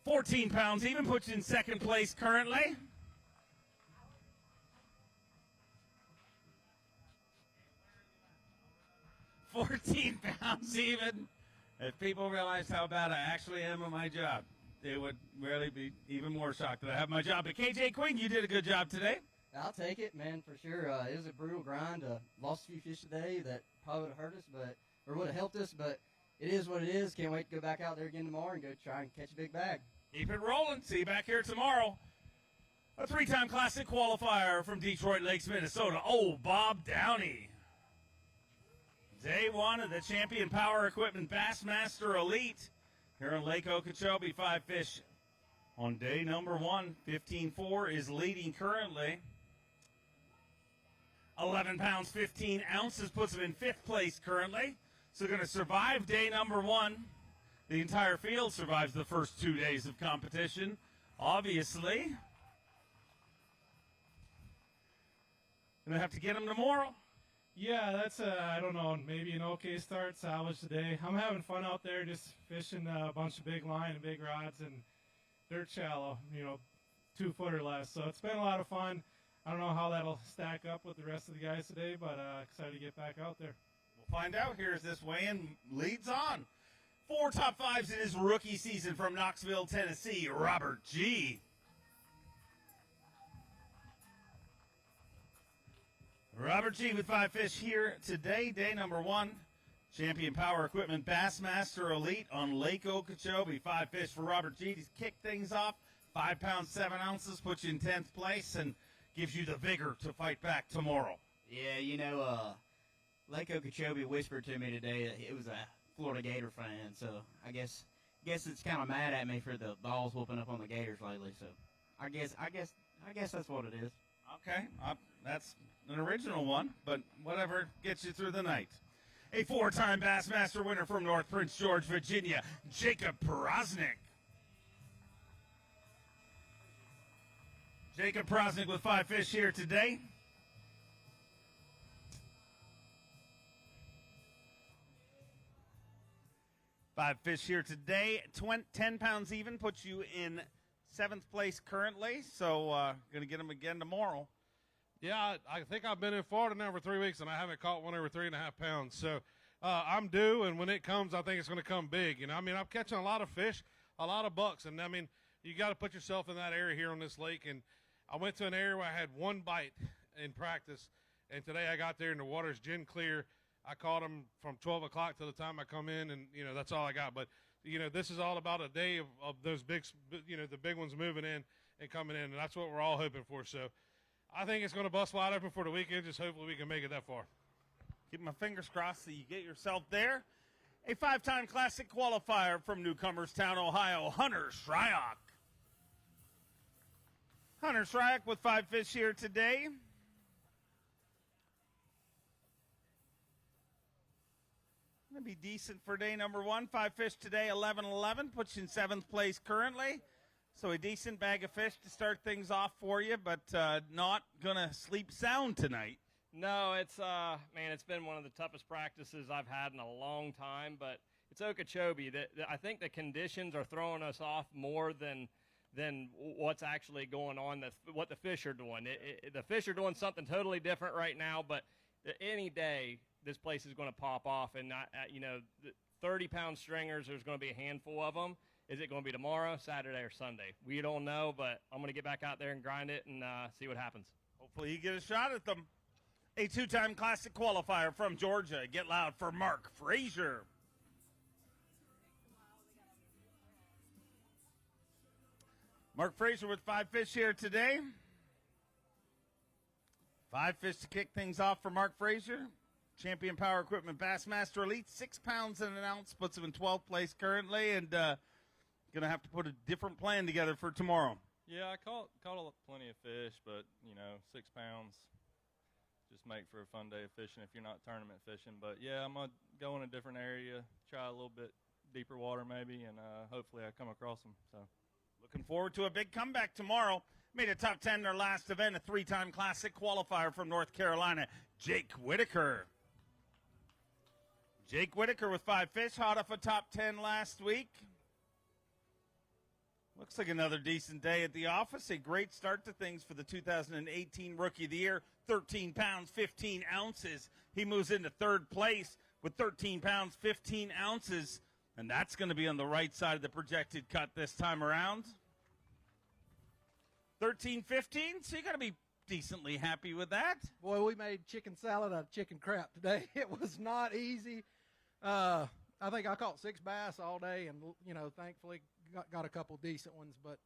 14 pounds even, puts you in second place currently. £14 even. If people realized how bad I actually am at my job, they would really be even more shocked that I have my job. But KJ Queen, you did a good job today. I'll take it, man, for sure. It was a brutal grind. Lost a few fish today that probably would have hurt us, or would have helped us, but it is what it is. Can't wait to go back out there again tomorrow and go try and catch a big bag. Keep it rolling. See you back here tomorrow. A three-time Classic qualifier from Detroit Lakes, Minnesota, old Bob Downey. Day one of the Champion Power Equipment Bassmaster Elite here in Lake Okeechobee. 5 fish on day number 1. 15.4 is leading currently. 11 pounds, 15 ounces puts him in 5th place currently. So going to survive day number 1. The entire field survives the first 2 days of competition, obviously. Going to have to get him tomorrow. Yeah, that's, I don't know, maybe an okay start, salvage today. I'm having fun out there just fishing a bunch of big line and big rods and dirt shallow, 2 foot or less. So it's been a lot of fun. I don't know how that'll stack up with the rest of the guys today, but excited to get back out there. We'll find out here as this weigh-in leads on. 4 top 5s in his rookie season from Knoxville, Tennessee, Robert G. Robert G with 5 fish here today, day number 1. Champion Power Equipment Bassmaster Elite on Lake Okeechobee. 5 fish for Robert G to kick things off. 5 pounds, 7 ounces, puts you in 10th place and gives you the vigor to fight back tomorrow. Yeah, Lake Okeechobee whispered to me today that it was a Florida Gator fan, so I guess it's kind of mad at me for the balls whooping up on the Gators lately. So I guess that's what it is. Okay, that's an original one, but whatever gets you through the night. A 4-time Bassmaster winner from North Prince George, Virginia, Jacob Prosnick. Jacob Prosnick with 5 fish here today. Five fish here today. 10 pounds even puts you in 7th place currently. So going to get him again tomorrow. Yeah, I think I've been in Florida now for 3 weeks, and I haven't caught one over 3.5 pounds. So I'm due, and when it comes, I think it's going to come big. I'm catching a lot of fish, a lot of bucks, and you got to put yourself in that area here on this lake. And I went to an area where I had 1 bite in practice, and today I got there and the water's gin clear. I caught them from 12 o'clock to the time I come in, and that's all I got. But this is all about a day of those big, the big ones moving in and coming in, and that's what we're all hoping for. So I think it's going to bust wide open for the weekend. Just hopefully we can make it that far. Keep my fingers crossed that you get yourself there. A 5-time Classic qualifier from Newcomerstown, Ohio, Hunter Shryock. Hunter Shryock with 5 fish here today. Going to be decent for day number 1. 5 fish today, 11-11, puts you in 7th place currently. So a decent bag of fish to start things off for you, but not going to sleep sound tonight. No, it's been one of the toughest practices I've had in a long time, but it's Okeechobee. I think the conditions are throwing us off more than what's actually going on, what the fish are doing. The fish are doing something totally different right now, but any day this place is going to pop off, and the 30-pound stringers, there's going to be a handful of them. Is it going to be tomorrow, Saturday, or Sunday? We don't know, but I'm going to get back out there and grind it and see what happens. Hopefully you get a shot at them. A 2-time Classic qualifier from Georgia. Get loud for Mark Frazier. Mark Frazier with 5 fish here today. 5 fish to kick things off for Mark Frazier. Champion Power Equipment Bassmaster Elite, 6 pounds and an ounce, puts him in 12th place currently, and going to have to put a different plan together for tomorrow. Yeah, I caught plenty of fish, but 6 pounds just make for a fun day of fishing if you're not tournament fishing. But yeah, I'm gonna go in a different area, try a little bit deeper water maybe, and hopefully I come across them. So looking forward to a big comeback tomorrow. Made a top 10 in their last event, a 3-time Classic qualifier from North Carolina, Jake Whitaker. Jake Whitaker with 5 fish, hot off a top 10 last week. Looks like another decent day at the office. A great start to things for the 2018 Rookie of the Year. 13 pounds, 15 ounces. He moves into third place with 13 pounds, 15 ounces. And that's going to be on the right side of the projected cut this time around. 13-15, so you got to be decently happy with that. Boy, we made chicken salad out of chicken crap today. It was not easy. I think I caught 6 bass all day, and thankfully got a couple decent ones. But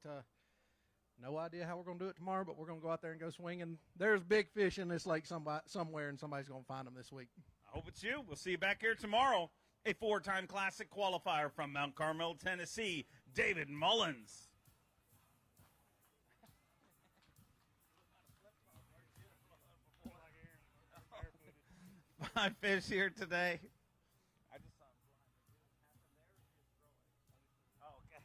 no idea how we're going to do it tomorrow. But we're going to go out there and go swinging. There's big fish in this lake somewhere, and somebody's going to find them this week. I hope it's you. We'll see you back here tomorrow. A 4-time classic qualifier from Mount Carmel, Tennessee, David Mullins. 5 fish here today. I just saw him flying. Oh, okay.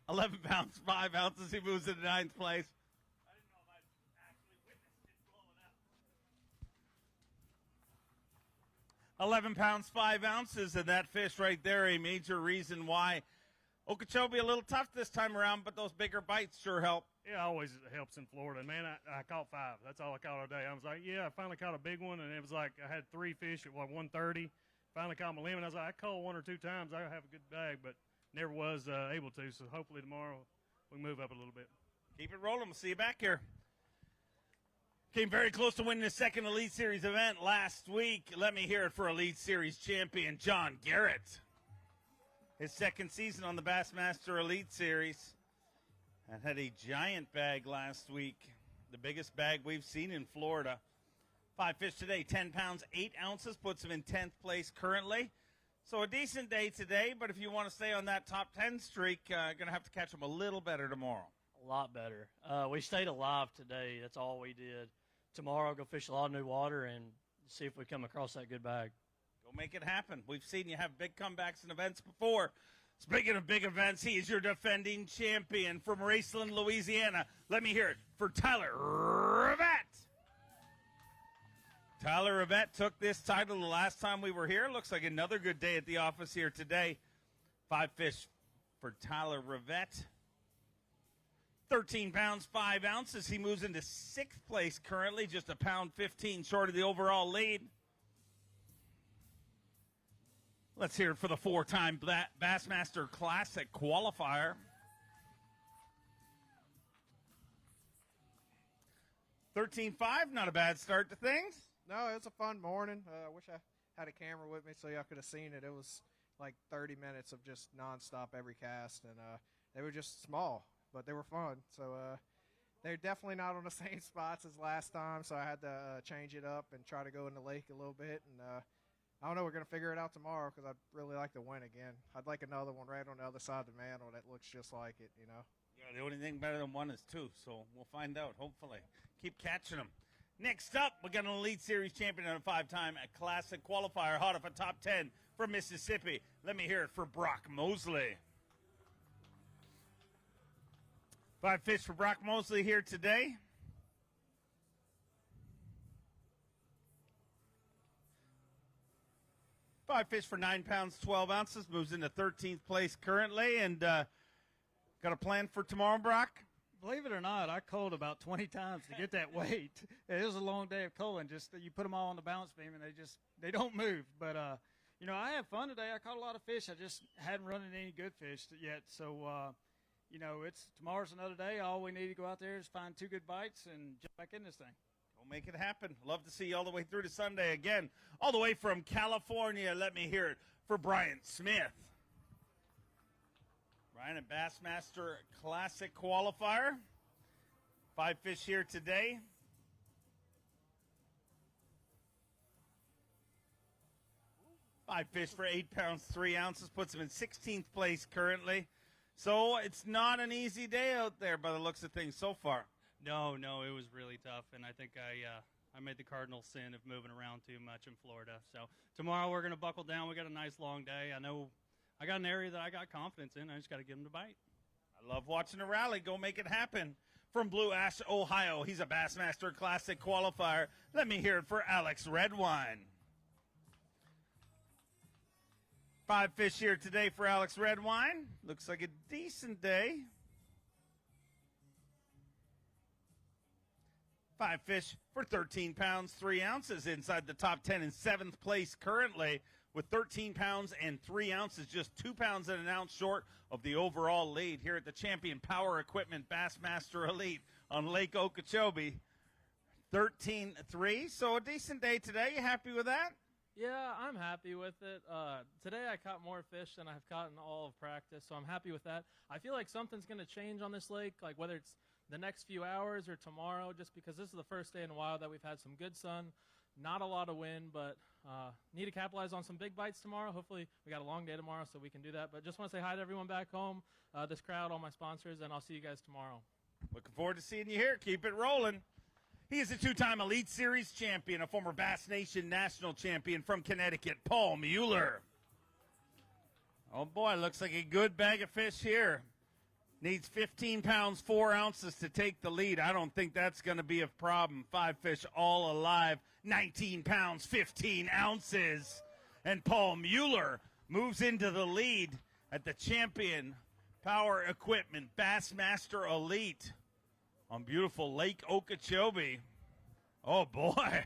11 pounds, 5 ounces. He moves into 9th place. I didn't know if I'd actually witnessed it blowing up. 11 pounds, 5 ounces, and that fish right there, a major reason why Okeechobee a little tough this time around, but those bigger bites sure help. Yeah, always helps in Florida. Man, I caught 5. That's all I caught all day. I was like, yeah, I finally caught a big one, and it was like I had 3 fish at 130. Finally caught my limit. I was like, I caught 1 or 2 times. I have a good bag, but never was able to. So hopefully tomorrow we move up a little bit. Keep it rolling. We'll see you back here. Came very close to winning the second Elite Series event last week. Let me hear it for Elite Series champion John Garrett. His second season on the Bassmaster Elite Series. And had a giant bag last week, the biggest bag we've seen in Florida. 5 fish today, 10 pounds, 8 ounces, puts him in 10th place currently. So a decent day today, but if you want to stay on that top 10 streak, going to have to catch him a little better tomorrow. A lot better. We stayed alive today. That's all we did. Tomorrow I'll go fish a lot of new water and see if we come across that good bag. Go make it happen. We've seen you have big comebacks in events before. Speaking of big events, he is your defending champion from Raceland, Louisiana. Let me hear it for Tyler Rivette. Tyler Rivette took this title the last time we were here. Looks like another good day at the office here today. 5 fish for Tyler Rivette. 13 pounds, 5 ounces. He moves into 6th place currently, just a pound 15 short of the overall lead. Let's hear it for the 4-time Bassmaster Classic qualifier. 13-5, not a bad start to things. No, it was a fun morning. I wish I had a camera with me so y'all could have seen it. It was like 30 minutes of just nonstop every cast, and they were just small, but they were fun. So they're definitely not on the same spots as last time, so I had to change it up and try to go in the lake a little bit. And I don't know, we're going to figure it out tomorrow because I'd really like to win again. I'd like another one right on the other side of the mantle that looks just like it, you know. Yeah, the only thing better than 1 is 2, so we'll find out, hopefully. Keep catching them. Next up, we got an Elite Series champion and a 5-time Classic qualifier, hot off a top 10 from Mississippi. Let me hear it for Brock Mosley. 5 fish for Brock Mosley here today. Five fish for 9 pounds, 12 ounces, moves into 13th place currently, and got a plan for tomorrow, Brock? Believe it or not, I culled about 20 times to get that weight. It was a long day of culling. Just you put them all on the balance beam, and they don't move. But I had fun today. I caught a lot of fish. I just hadn't run into any good fish yet. So tomorrow's another day. All we need to go out there is find 2 good bites and jump back in this thing. We'll make it happen. Love to see you all the way through to Sunday again. All the way from California, let me hear it for Brian Smith. Brian, a Bassmaster Classic qualifier. 5 fish here today. Five fish for 8 pounds, 3 ounces, puts him in 16th place currently. So it's not an easy day out there by the looks of things so far. No, it was really tough, and I think I made the cardinal sin of moving around too much in Florida. So tomorrow we're going to buckle down. We got a nice long day. I know I got an area that I got confidence in. I just got to get them to bite. I love watching a rally. Go make it happen. From Blue Ash, Ohio, he's a Bassmaster Classic qualifier. Let me hear it for Alex Redwine. 5 fish here today for Alex Redwine. Looks like a decent day. 5 fish for 13 pounds, 3 ounces inside the top 10 in 7th place currently with 13 pounds and 3 ounces, just 2 pounds and an ounce short of the overall lead here at the Champion Power Equipment Bassmaster Elite on Lake Okeechobee. 13-3, so a decent day today. You happy with that? Yeah, I'm happy with it. Today I caught more fish than I've caught in all of practice, so I'm happy with that. I feel like something's going to change on this lake, like whether it's the next few hours or tomorrow, just because this is the first day in a while that we've had some good sun, not a lot of wind, but need to capitalize on some big bites tomorrow. Hopefully we got a long day tomorrow so we can do that. But just want to say hi to everyone back home, this crowd, all my sponsors, and I'll see you guys tomorrow. Looking forward to seeing you here. Keep it rolling. He is a 2-time Elite Series champion, a former Bass Nation national champion from Connecticut, Paul Mueller. Oh, boy, looks like a good bag of fish here. Needs 15 pounds, 4 ounces to take the lead. I don't think that's going to be a problem. 5 fish all alive, 19 pounds, 15 ounces. And Paul Mueller moves into the lead at the Champion Power Equipment Bassmaster Elite on beautiful Lake Okeechobee. Oh, boy.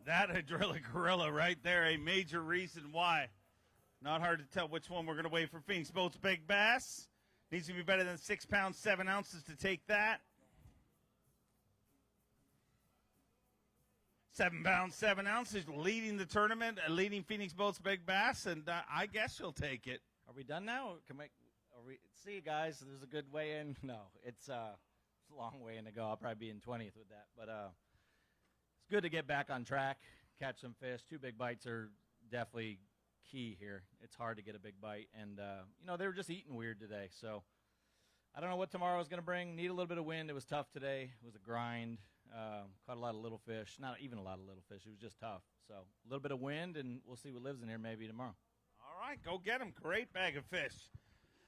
That a driller gorilla right there, a major reason why. Not hard to tell which one we're going to wait for. Phoenix Boats Big Bass. Needs to be better than 6 pounds, 7 ounces to take that. 7 pounds, 7 ounces, leading the tournament, leading Phoenix Boats Big Bass, and I guess you'll take it. Are we done now? See you guys. There's a good way in. No, it's a long way in to go. I'll probably be in 20th with that. But it's good to get back on track, catch some fish. 2 big bites are definitely key here. It's hard to get a big bite. And, they were just eating weird today. So I don't know what tomorrow is going to bring. Need a little bit of wind. It was tough today. It was a grind. Caught a lot of little fish. Not even a lot of little fish. It was just tough. So a little bit of wind, and we'll see what lives in here maybe tomorrow. All right, go get them. Great bag of fish.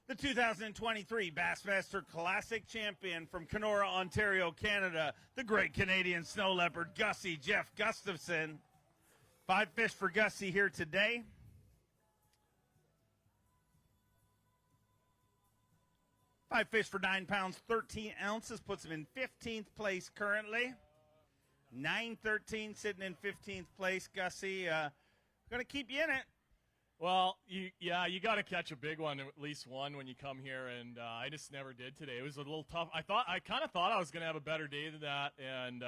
The 2023 Bassmaster Classic champion from Kenora, Ontario, Canada, the great Canadian snow leopard, Gussie Jeff Gustafson. 5 fish for Gussie here today. Five fish for 9 pounds, 13 ounces, puts him in 15th place currently. 9-13 sitting in 15th place. Gussie, going to keep you in it. Well, you got to catch a big one, at least one, when you come here, and I just never did today. It was a little tough. I kind of thought I was going to have a better day than that, and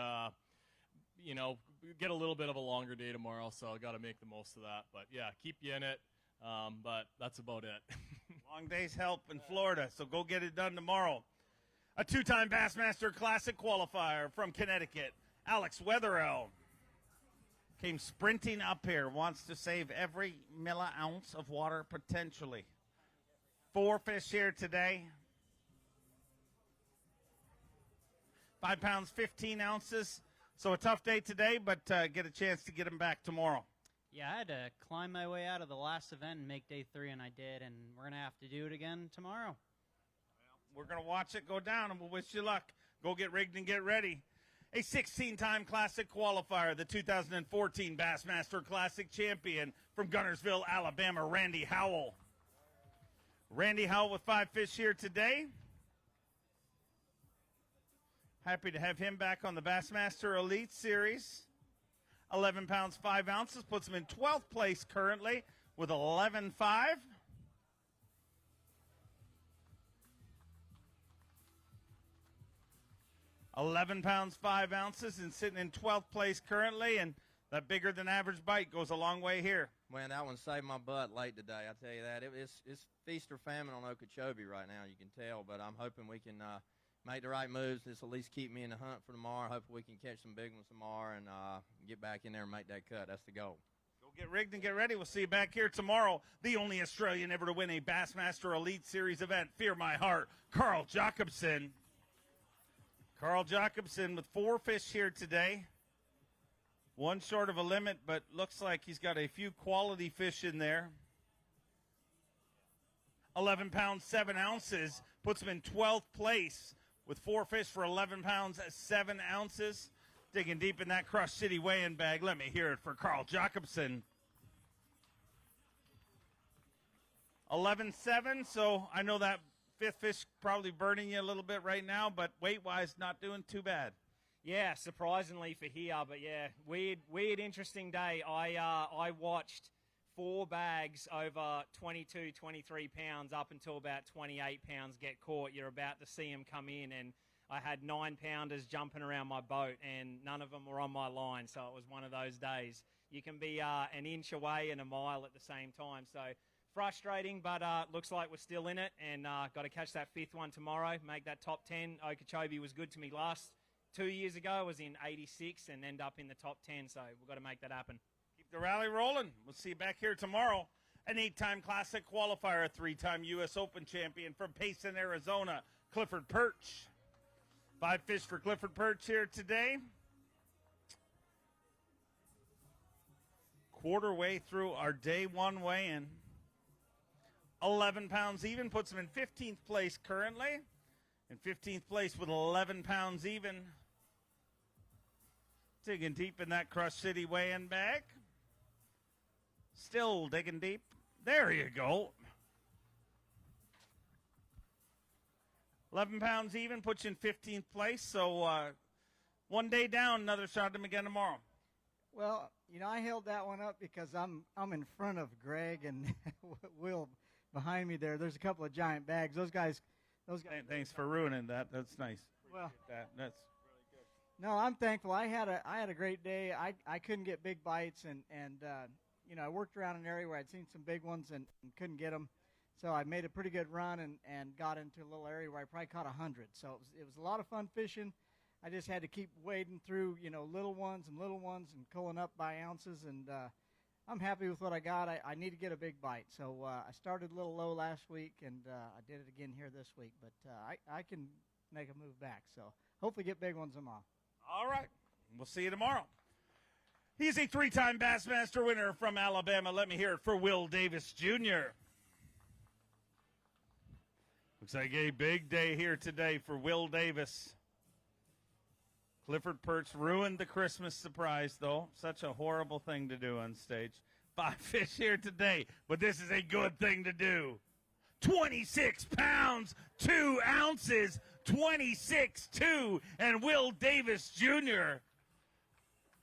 get a little bit of a longer day tomorrow. So I got to make the most of that. But yeah, keep you in it. But that's about it. Long days help in Florida, so go get it done tomorrow. A 2-time Bassmaster Classic qualifier from Connecticut, Alex Wetherell. Came sprinting up here, wants to save every milliounce of water potentially. 4 fish here today. 5 pounds, 15 ounces. So a tough day today, but get a chance to get him back tomorrow. Yeah, I had to climb my way out of the last event and make day 3, and I did, and we're going to have to do it again tomorrow. We're going to watch it go down, and we'll wish you luck. Go get rigged and get ready. A 16-time Classic qualifier, the 2014 Bassmaster Classic champion from Gunnersville, Alabama, Randy Howell. Randy Howell with 5 fish here today. Happy to have him back on the Bassmaster Elite Series. 11 pounds, 5 ounces, puts him in 12th place currently with 11.5. 11 pounds, 5 ounces, and sitting in 12th place currently, and that bigger than average bite goes a long way here. Man, that one saved my butt late today, I tell you that. It's feast or famine on Okeechobee right now, you can tell, but I'm hoping we can make the right moves. This at least keep me in the hunt for tomorrow. Hopefully we can catch some big ones tomorrow and get back in there and make that cut. That's the goal. Go get rigged and get ready. We'll see you back here tomorrow. The only Australian ever to win a Bassmaster Elite Series event. Fear my heart, Carl Jacobson. Carl Jacobson with 4 fish here today. 1 short of a limit, but looks like he's got a few quality fish in there. 11 pounds, 7 ounces. Puts him in 12th place with 4 fish for 11 pounds, 7 ounces. Digging deep in that Crush City weigh-in bag. Let me hear it for Carl Jacobson. 11.7, so I know that fifth fish probably burning you a little bit right now, but weight-wise, not doing too bad. Yeah, surprisingly for here, but yeah, weird, interesting day. I watched 4 bags over 22, 23 pounds up until about 28 pounds get caught. You're about to see them come in, and I had 9-pounders jumping around my boat, and none of them were on my line, so it was one of those days. You can be an inch away and a mile at the same time, so frustrating, but looks like we're still in it, and got to catch that 5th one tomorrow, make that top 10. Okeechobee was good to me last 2 years ago. I was in 86 and end up in the top 10, so we've got to make that happen. Keep the rally rolling. We'll see you back here tomorrow. An 8-time Classic qualifier, a 3-time U.S. Open champion from Payson, Arizona, Clifford Perch. 5 fish for Clifford Perch here today. Quarter way through our day 1 weigh-in. 11 pounds even, puts him in 15th place currently. In 15th place with 11 pounds even. Digging deep in that Crush City weigh-in bag. Still digging deep. There you go. 11 pounds even, puts you in 15th place. So 1 day down, another shot at him again tomorrow. Well, I held that one up because I'm in front of Greg and Will behind me there. There's a couple of giant bags. Those guys. Thanks for ruining that. That's nice. Well, that's. No, I'm thankful. I had a great day. I couldn't get big bites, and I worked around an area where I'd seen some big ones and couldn't get them. So I made a pretty good run and got into a little area where I probably caught 100. So it was a lot of fun fishing. I just had to keep wading through, little ones and pulling up by ounces. And I'm happy with what I got. I need to get a big bite. So I started a little low last week, and I did it again here this week. But I can make a move back. So hopefully get big ones tomorrow. All right. We'll see you tomorrow. He's a 3-time Bassmaster winner from Alabama. Let me hear it for Will Davis Jr. Looks like a big day here today for Will Davis. Clifford Perch ruined the Christmas surprise, though. Such a horrible thing to do on stage. 5 fish here today, but this is a good thing to do. 26 pounds, 2 ounces, 26-2, and Will Davis Jr.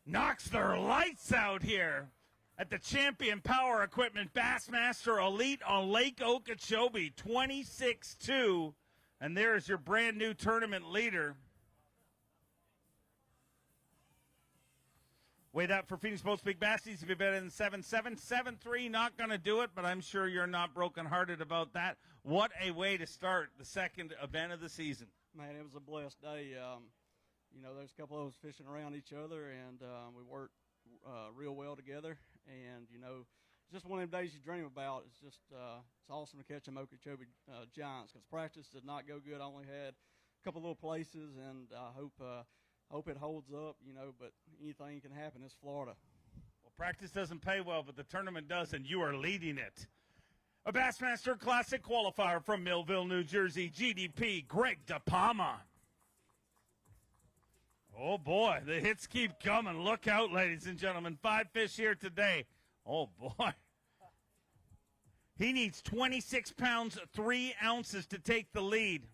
knocks their lights out here at the Champion Power Equipment Bassmaster Elite on Lake Okeechobee, 26-2, and there's your brand new tournament leader. Way that for Phoenix Boats Big Bass needs to be better than 7-7. 7-3, not going to do it, but I'm sure you're not brokenhearted about that. What a way to start the second event of the season. Man, it was a blessed day. There's a couple of us fishing around each other, and we worked real well together. And, it's just one of them days you dream about. It's just it's awesome to catch them Okeechobee Giants because practice did not go good. I only had a couple little places, and I hope it holds up, but anything can happen. It's Florida. Well, practice doesn't pay well, but the tournament does, and you are leading it. A Bassmaster Classic qualifier from Millville, New Jersey, GDP, Greg DePalma. Oh, boy, the hits keep coming. Look out, ladies and gentlemen. 5 fish here today. Oh, boy. He needs 26 pounds, 3 ounces to take the lead.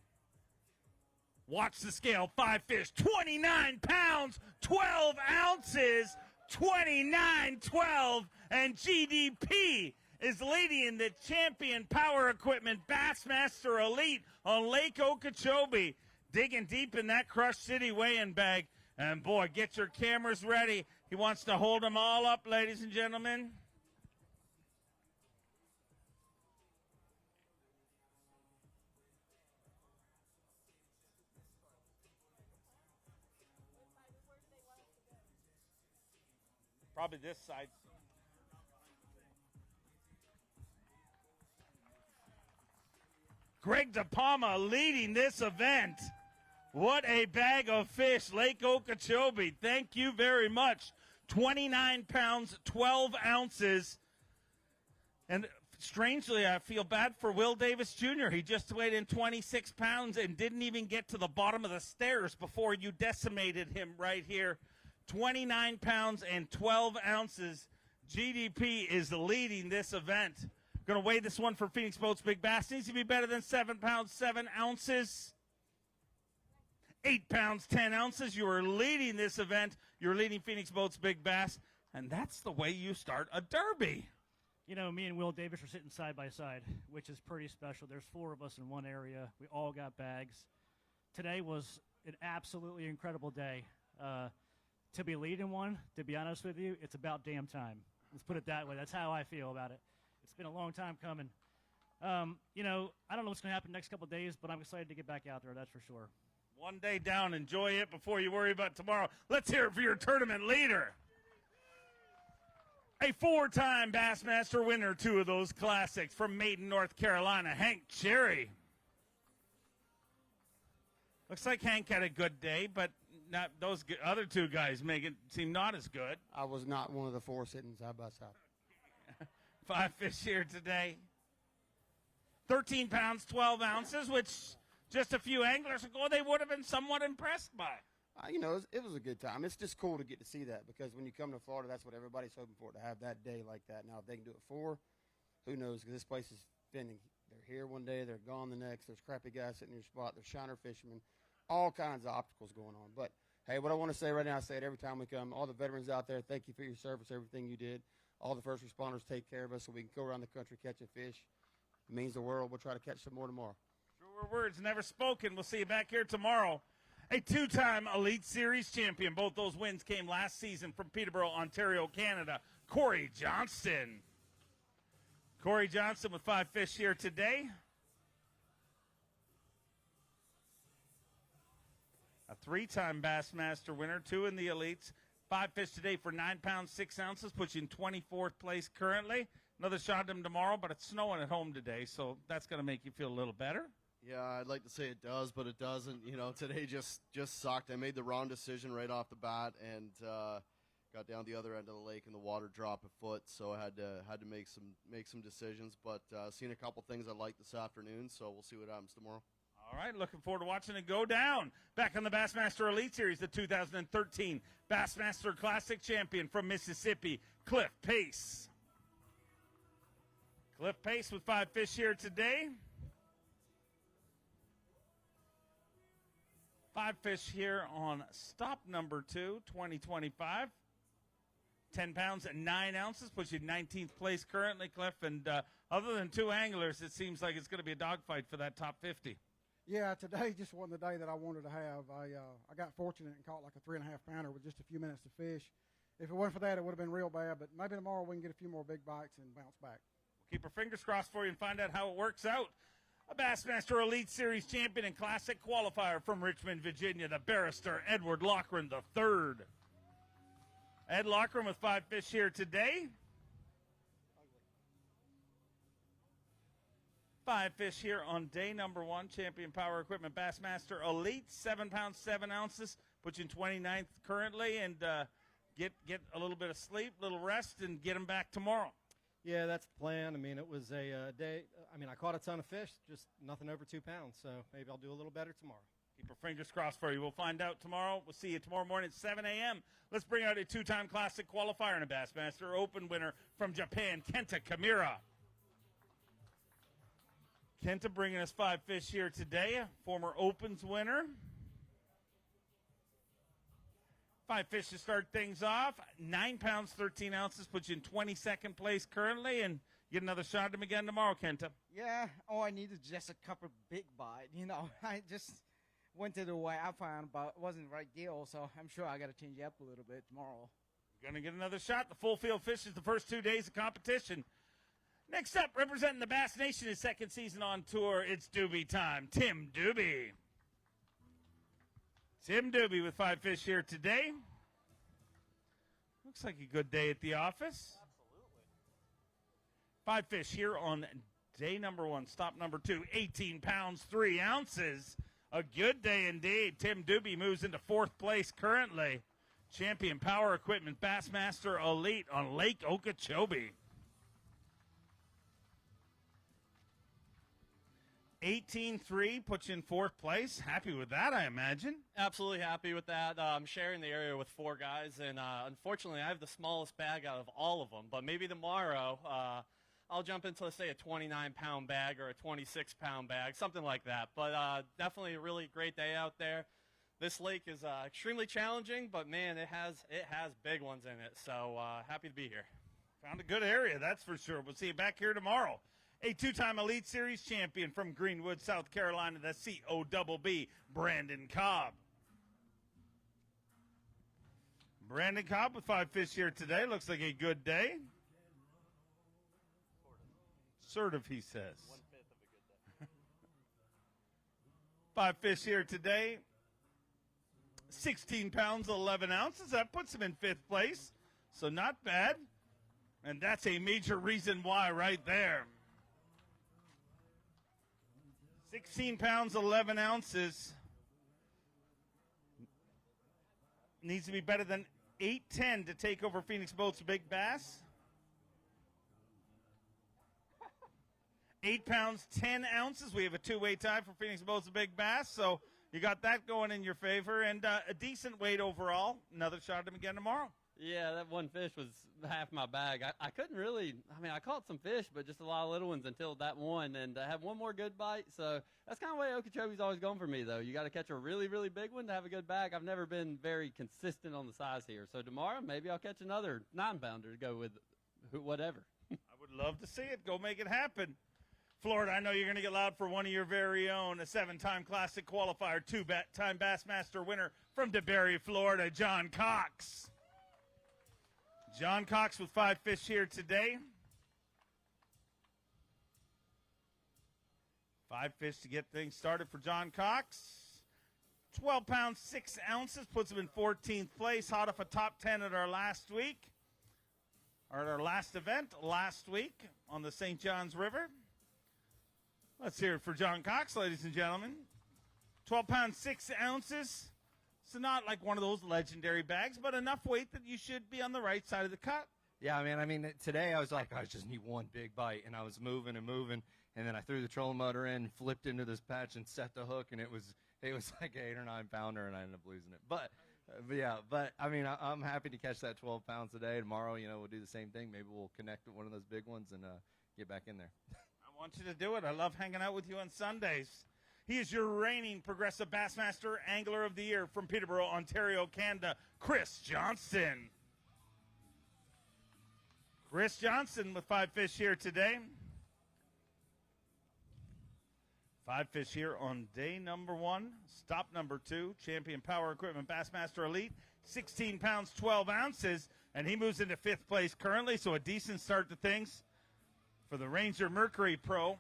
Watch the scale. 5 fish, 29 pounds, 12 ounces, 29-12, and GDP is leading the Champion Power Equipment Bassmaster Elite on Lake Okeechobee. Digging deep in that Crush City weigh-in bag. And, boy, get your cameras ready. He wants to hold them all up, ladies and gentlemen. Probably this side. Greg DePalma leading this event. What a bag of fish, Lake Okeechobee. Thank you very much. 29 pounds, 12 ounces. And strangely, I feel bad for Will Davis Jr. He just weighed in 26 pounds and didn't even get to the bottom of the stairs before you decimated him right here. 29 pounds and 12 ounces. GDP is leading this event. Going to weigh this one for Phoenix Boats Big Bass. Needs to be better than 7 pounds, 7 ounces. 8 pounds, 10 ounces. You are leading this event. You're leading Phoenix Boats Big Bass. And that's the way you start a derby. You know, me and Will Davis are sitting side by side, which is pretty special. There's 4 of us in one area. We all got bags. Today was an absolutely incredible day. To be leading one, to be honest with you, it's about damn time. Let's put it that way. That's how I feel about it. It's been a long time coming. You know, I don't know what's going to happen next couple of days, but I'm excited to get back out there, that's for sure. One day down. Enjoy it before you worry about tomorrow. Let's hear it for your tournament leader. A 4-time Bassmaster winner, 2 of those classics from Maiden, North Carolina, Hank Cherry. Looks like Hank had a good day, but not those other 2 guys make it seem not as good. I was not one of the 4 sitting side by side. 5 fish here today. 13 pounds, 12 ounces, which just a few anglers ago they would have been somewhat impressed by. You know, it was a good time. It's just cool to get to see that because when you come to Florida, that's what everybody's hoping for, to have that day like that. Now, if they can do it 4, who knows? Because this place is spinning. They're here one day, they're gone the next. There's crappy guys sitting in your spot. There's shiner fishermen, all kinds of obstacles going on. But, hey, what I want to say right now, I say it every time we come. All the veterans out there, thank you for your service, everything you did. All the first responders take care of us so we can go around the country catching fish. It means the world. We'll try to catch some more tomorrow. Truer words never spoken. We'll see you back here tomorrow. A 2-time Elite Series champion. Both those wins came last season from Peterborough, Ontario, Canada. Corey Johnston. Corey Johnston with 5 fish here today. A 3-time Bassmaster winner, 2 in the Elites. 5 fish today for 9 pounds, 6 ounces, puts you in 24th place currently. Another shot at him tomorrow, but it's snowing at home today, so that's going to make you feel a little better. Yeah, I'd like to say it does, but it doesn't. You know, today just sucked. I made the wrong decision right off the bat and got down the other end of the lake and the water dropped a foot, so I had to make some decisions. But seen a couple things I like this afternoon, so we'll see what happens tomorrow. All right, looking forward to watching it go down. Back on the Bassmaster Elite Series, the 2013 Bassmaster Classic champion from Mississippi, Cliff Pace. Cliff Pace with 5 fish here today. 5 fish here on stop number 2, 2025. 10 pounds and 9 ounces, puts you 19th place currently, Cliff. And other than 2 anglers, it seems like it's going to be a dogfight for that top 50. Yeah, today just wasn't the day that I wanted to have. I got fortunate and caught like a 3.5 pounder with just a few minutes to fish. If it wasn't for that, it would have been real bad. But maybe tomorrow we can get a few more big bites and bounce back. We'll keep our fingers crossed for you and find out how it works out. A Bassmaster Elite Series champion and classic qualifier from Richmond, Virginia, the barrister Edward Loughran III. Ed Loughran with 5 fish here today. 5 fish here on day number 1, Champion Power Equipment Bassmaster Elite, 7 pounds, 7 ounces, puts you in 29th currently, and get a little bit of sleep, a little rest, and get them back tomorrow. Yeah, that's the plan. I mean, it was a day. I mean, I caught a ton of fish, just nothing over 2 pounds, so maybe I'll do a little better tomorrow. Keep our fingers crossed for you. We'll find out tomorrow. We'll see you tomorrow morning at 7 a.m. Let's bring out a 2-time Classic qualifier and a Bassmaster Open winner from Japan, Kenta Kamira. Kenta bringing us 5 fish here today, former Opens winner. 5 fish to start things off. 9 pounds, 13 ounces, puts you in 22nd place currently, and get another shot at him again tomorrow, Kenta. Yeah, all I need is just a couple big bite. You know, I just went to the way I found, but it wasn't the right deal, so I'm sure I got to change it up a little bit tomorrow. Going to get another shot. The full field fish is the first 2 days of competition. Next up, representing the Bass Nation, his 2nd season on tour, it's Doobie time. Tim Doobie. Tim Doobie with 5 fish here today. Looks like a good day at the office. Absolutely. 5 fish here on day number 1, stop number 2, 18 pounds, 3 ounces. A good day indeed. Tim Doobie moves into 4th place currently. Champion Power Equipment Bassmaster Elite on Lake Okeechobee. 18-3 puts you in 4th place. Happy with that, I imagine. Absolutely happy with that. I'm sharing the area with 4 guys, and unfortunately, I have the smallest bag out of all of them. But maybe tomorrow, I'll jump into, let's say, a 29-pound bag or a 26-pound bag, something like that. But definitely a really great day out there. This lake is extremely challenging, but man, it has big ones in it. So happy to be here. Found a good area, that's for sure. We'll see you back here tomorrow. A two-time Elite Series champion from Greenwood, South Carolina, the COBB, Brandon Cobb. Brandon Cobb with 5 fish here today. Looks like a good day. Sort of, he says. 1/5 of a good day. 5 fish here today. 16 pounds, 11 ounces. That puts him in 5th place. So not bad. And that's a major reason why right there. 16 pounds, 11 ounces. Needs to be better than 810 to take over Phoenix Boats Big Bass. 8 pounds, 10 ounces. We have a 2-way tie for Phoenix Boats Big Bass. So you got that going in your favor. And a decent weight overall. Another shot at him again tomorrow. Yeah, that one fish was half my bag. I couldn't really, I caught some fish, but just a lot of little ones until that one. And I had one more good bite. So that's kind of the way Okeechobee's always gone for me, though. You got to catch a really, really big one to have a good bag. I've never been very consistent on the size here. So tomorrow, maybe I'll catch another 9-pounder to go with whatever. I would love to see it. Go make it happen. Florida, I know you're going to get loud for one of your very own, a 7-time Classic qualifier, 2-time Bassmaster winner from DeBerry, Florida, John Cox. John Cox with 5 fish here today. 5 fish to get things started for John Cox. 12 pounds, 6 ounces, puts him in 14th place, hot off a top 10 at our last week, or at our last event last week on the St. Johns River. Let's hear it for John Cox, ladies and gentlemen. 12 pounds, 6 ounces. So not like one of those legendary bags, but enough weight that you should be on the right side of the cut. Yeah, man, today I was like, I just need one big bite, and I was moving and moving, and then I threw the trolling motor in, flipped into this patch, and set the hook, and it was like an 8 or 9 pounder, and I ended up losing it. But I'm happy to catch that 12 pounds today. Tomorrow, we'll do the same thing. Maybe we'll connect with one of those big ones and get back in there. I want you to do it. I love hanging out with you on Sundays. He is your reigning Progressive Bassmaster Angler of the Year from Peterborough, Ontario, Canada, Chris Johnson. Chris Johnson with 5 fish here today. 5 fish here on day number 1, stop number 2, Champion Power Equipment Bassmaster Elite, 16 pounds, 12 ounces, and he moves into 5th place currently, so a decent start to things for the Ranger Mercury Pro.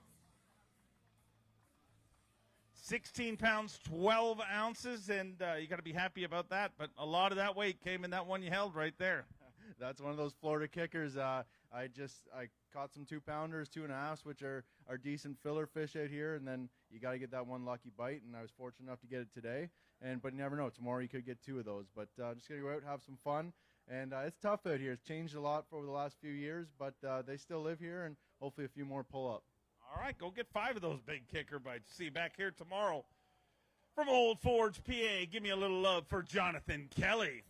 16 pounds, 12 ounces, and you got to be happy about that. But a lot of that weight came in that one you held right there. That's one of those Florida kickers. I caught some 2-pounders, 2.5s, which are decent filler fish out here, and then you got to get that one lucky bite, and I was fortunate enough to get it today. But you never know. Tomorrow you could get 2 of those. But just going to go out and have some fun. And it's tough out here. It's changed a lot over the last few years, but they still live here, and hopefully a few more pull up. All right, go get 5 of those big kicker bites. See you back here tomorrow. From Old Forge, PA, give me a little love for Jonathan Kelly.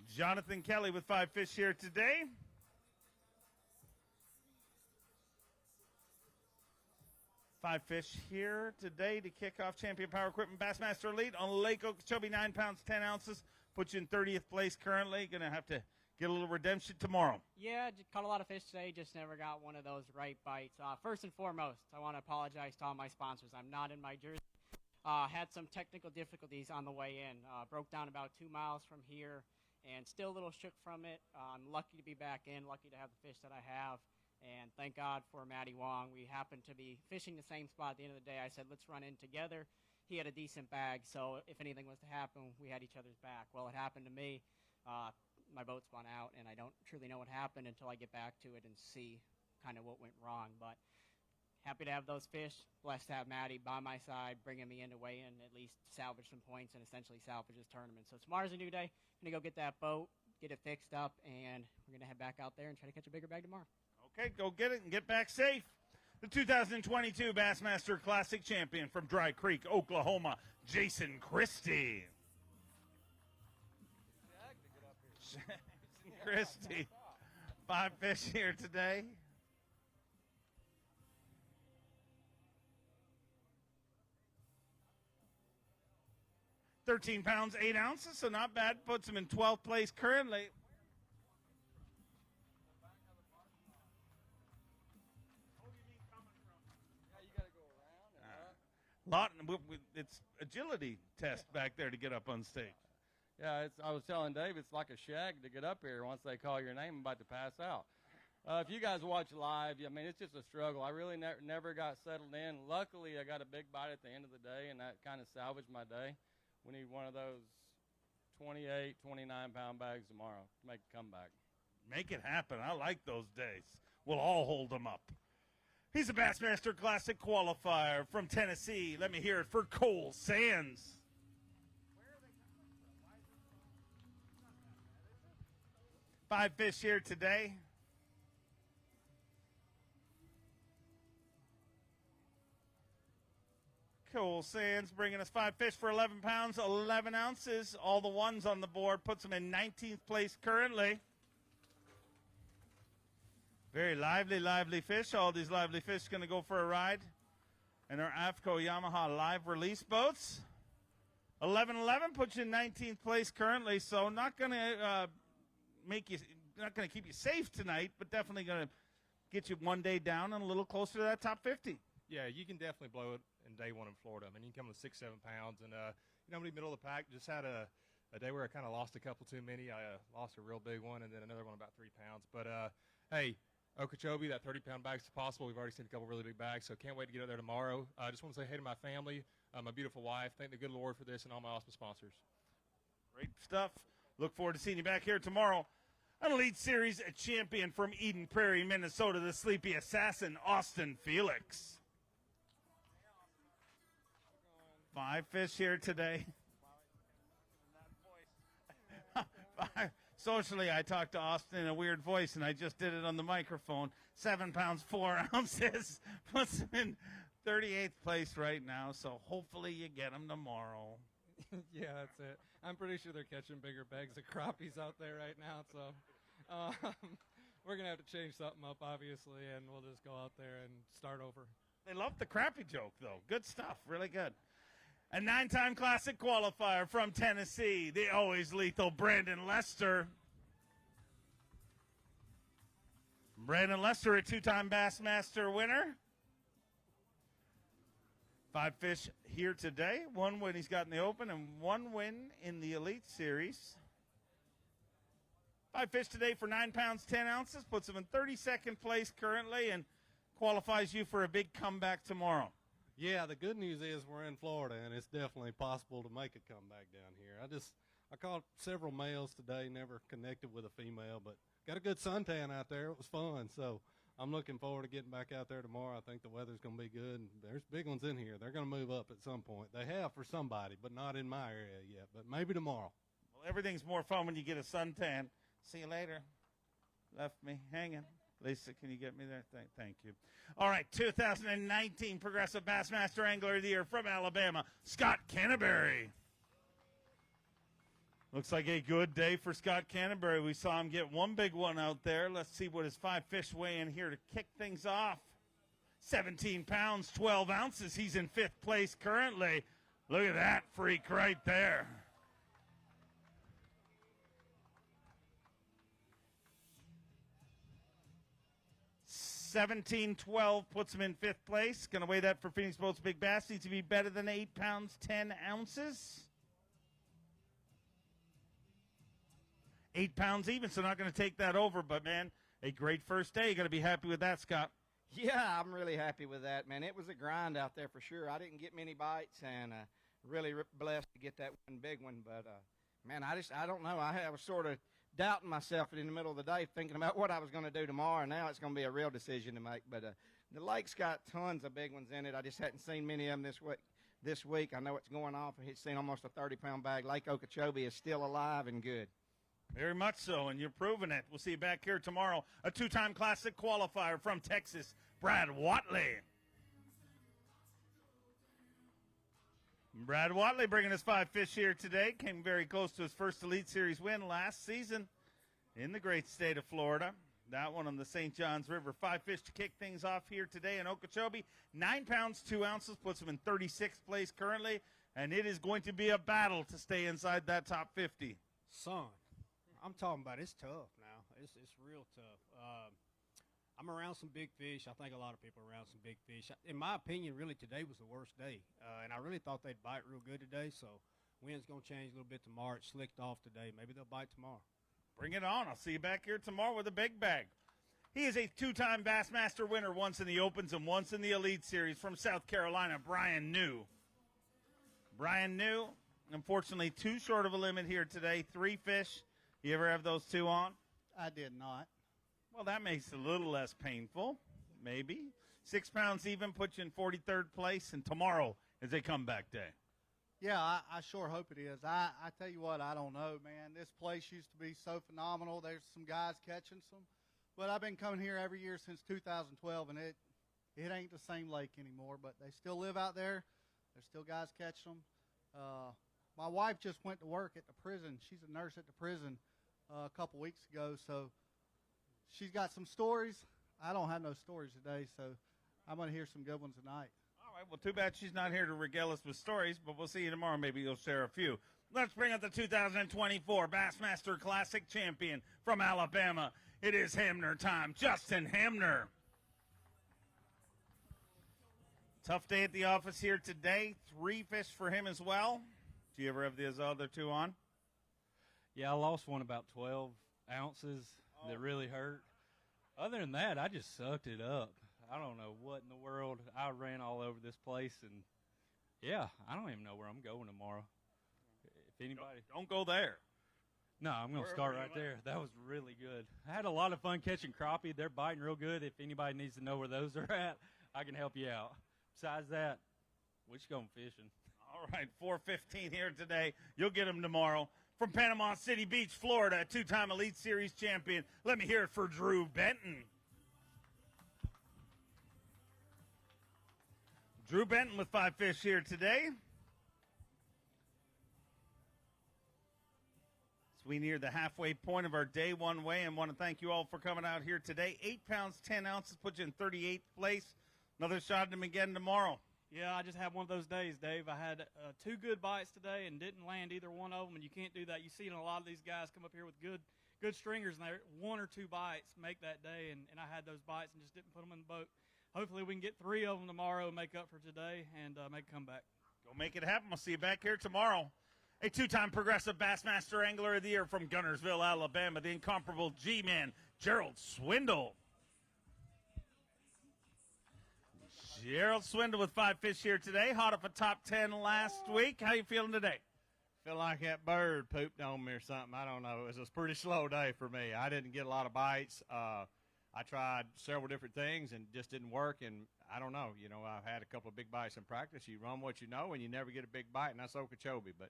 Jonathan Kelly with 5 fish here today. Five fish here today to kick off Champion Power Equipment Bassmaster Elite on Lake Okeechobee, 9 pounds, 10 ounces. Puts you in 30th place currently. Going to have to get a little redemption tomorrow. Yeah, caught a lot of fish today. Just never got one of those right bites. First and foremost, I want to apologize to all my sponsors. I'm not in my jersey. Had some technical difficulties on the way in. Broke down about 2 miles from here and still a little shook from it. I'm lucky to be back in, lucky to have the fish that I have. And thank God for Matty Wong. We happened to be fishing the same spot at the end of the day. I said, let's run in together. He had a decent bag, so if anything was to happen, we had each other's back. Well, it happened to me. My boat spun out, and I don't truly know what happened until I get back to it and see kind of what went wrong. But happy to have those fish. Blessed to have Matty by my side, bringing me in to weigh in, at least salvage some points and essentially salvage this tournament. So tomorrow's a new day. I'm going to go get that boat, get it fixed up, and we're going to head back out there and try to catch a bigger bag tomorrow. Okay, go get it and get back safe. The 2022 Bassmaster Classic champion from Dry Creek, Oklahoma, Jason Christie. Christie. 5 fish here today. £13, 8 ounces, so not bad. Puts him in 12th place currently. It's agility test back there to get up on stage. Yeah, I was telling Dave, it's like a shag to get up here. Once they call your name, I'm about to pass out. If you guys watch live, I mean, it's just a struggle. I really never got settled in. Luckily, I got a big bite at the end of the day, and that kind of salvaged my day. We need one of those 28, 29-pound bags tomorrow to make a comeback. Make it happen. I like those days. We'll all hold them up. He's a Bassmaster Classic qualifier from Tennessee. Let me hear it for Cole Sands. 5 fish here today. Cole Sands bringing us 5 fish for 11 pounds, 11 ounces. All the ones on the board puts him in 19th place currently. Very lively fish. All these lively fish going to go for a ride in our AFCO Yamaha live release boats. 11-11 puts you in 19th place currently, so not going to not going to keep you safe tonight, but definitely going to get you one day down and a little closer to that top 50. Yeah, you can definitely blow it in day one in Florida. I mean, you can come with 6, 7 pounds, and middle of the pack. Just had a day where I kind of lost a couple too many. I lost a real big one, and then another one about 3 pounds. But hey, Okeechobee, that 30-pound bag's possible. We've already seen a couple really big bags, so can't wait to get out there tomorrow. I just want to say hey to my family, my beautiful wife. Thank the good Lord for this and all my awesome sponsors. Great stuff. Look forward to seeing you back here tomorrow. An Elite Series champion from Eden Prairie, Minnesota, the sleepy assassin, Austin Felix. 5 fish here today. Socially, I talked to Austin in a weird voice, and I just did it on the microphone. 7 pounds, 4 ounces. Puts him in 38th place right now, so hopefully you get him tomorrow. Yeah, that's it. I'm pretty sure they're catching bigger bags of crappies out there right now, so we're going to have to change something up, obviously, and we'll just go out there and start over. They love the crappie joke, though. Good stuff. Really good. A 9-time Classic qualifier from Tennessee, the always lethal Brandon Lester. Brandon Lester, a 2-time Bassmaster winner. 5 fish here today. 1 win he's got in the Open and 1 win in the Elite Series. 5 fish today for 9 pounds, 10 ounces. Puts him in 32nd place currently and qualifies you for a big comeback tomorrow. Yeah, the good news is we're in Florida, and it's definitely possible to make a comeback down here. I caught several males today, never connected with a female, but got a good suntan out there. It was fun, so I'm looking forward to getting back out there tomorrow. I think the weather's going to be good, and there's big ones in here. They're going to move up at some point. They have for somebody, but not in my area yet, but maybe tomorrow. Well, everything's more fun when you get a suntan. See you later. Left me hanging. Lisa, can you get me there? Thank you. All right, 2019 Progressive Bassmaster Angler of the Year from Alabama, Scott Canterbury. Looks like a good day for Scott Canterbury. We saw him get 1 big one out there. Let's see what his 5 fish weigh in here to kick things off. 17 pounds, 12 ounces. He's in 5th place currently. Look at that freak right there. $17.12 puts him in 5th place. Going to weigh that for Phoenix Boats Big Bass. Needs to be better than 8 pounds, 10 ounces. 8 pounds even, so not going to take that over. But, man, a great first day. You got to be happy with that, Scott. Yeah, I'm really happy with that, man. It was a grind out there for sure. I didn't get many bites, and really blessed to get that one big one. But, man, I don't know. I was sort of doubting myself in the middle of the day, thinking about what I was going to do tomorrow. Now it's going to be a real decision to make. But the lake's got tons of big ones in it. I just hadn't seen many of them this week. I know it's going off. He's seen almost a 30-pound bag. Lake Okeechobee is still alive and good. Very much so, and you're proving it. We'll see you back here tomorrow. A 2-time Classic qualifier from Texas, Brad Watley. Brad Watley bringing us 5 fish here today. Came very close to his first Elite Series win last season in the great state of Florida. That one on the St. Johns River. 5 fish to kick things off here today in Okeechobee. 9 pounds, 2 ounces, puts him in 36th place currently, and it is going to be a battle to stay inside that top 50. Son, I'm talking about it's tough now. It's real tough. I'm around some big fish. I think a lot of people are around some big fish. In my opinion, really today was the worst day, and I really thought they'd bite real good today, so wind's going to change a little bit tomorrow. It slicked off today. Maybe they'll bite tomorrow. Bring it on. I'll see you back here tomorrow with a big bag. He is a 2-time Bassmaster winner, once in the Opens and once in the Elite Series, from South Carolina, Brian New. Brian New, unfortunately, too short of a limit here today. 3 fish. You ever have those 2 on? I did not. Well, that makes it a little less painful, maybe. 6 pounds even, puts you in 43rd place, and tomorrow is a comeback day. Yeah, I sure hope it is. I tell you what, I don't know, man. This place used to be so phenomenal. There's some guys catching some. But I've been coming here every year since 2012, and it ain't the same lake anymore. But they still live out there. There's still guys catching them. My wife just went to work at the prison. She's a nurse at the prison a couple weeks ago, so she's got some stories. I don't have no stories today, so I'm going to hear some good ones tonight. All right, well, too bad she's not here to regale us with stories, but we'll see you tomorrow. Maybe you'll share a few. Let's bring up the 2024 Bassmaster Classic champion from Alabama. It is Hamner time. Justin Hamner. Tough day at the office here today. 3 fish for him as well. Do you ever have those other 2 on? Yeah, I lost one about 12 ounces that really hurt. Other than that, I just sucked it up. I don't know what in the world. I ran all over this place, and, yeah, I don't even know where I'm going tomorrow. If anybody. Don't go there. No, I'm going to start right there. That was really good. I had a lot of fun catching crappie. They're biting real good. If anybody needs to know where those are at, I can help you out. Besides that, we're just going fishing. All right, 4:15 here today. You'll get them tomorrow. From Panama City Beach, Florida, 2-time Elite Series champion. Let me hear it for Drew Benton. Drew Benton with 5 fish here today. As we near the halfway point of our day 1 weigh, and want to thank you all for coming out here today. 8 pounds, 10 ounces, puts you in 38th place. Another shot at him again tomorrow. Yeah, I just had one of those days, Dave. I had 2 good bites today and didn't land either one of them, and you can't do that. You see a lot of these guys come up here with good stringers, and they're 1 or 2 bites make that day, and I had those bites and just didn't put them in the boat. Hopefully we can get 3 of them tomorrow and make up for today and make a comeback. Go make it happen. We'll see you back here tomorrow. A 2-time Progressive Bassmaster Angler of the Year from Gunnersville, Alabama, the incomparable G-Man, Gerald Swindle. Gerald Swindle with 5 fish here today. Hot off a top 10 last week. How you feeling today? Feel like that bird pooped on me or something. I don't know. It was a pretty slow day for me. I didn't get a lot of bites. I tried several different things and just didn't work. And I don't know. You know, I've had a couple of big bites in practice. You run what you know, and you never get a big bite, and that's Okeechobee. But,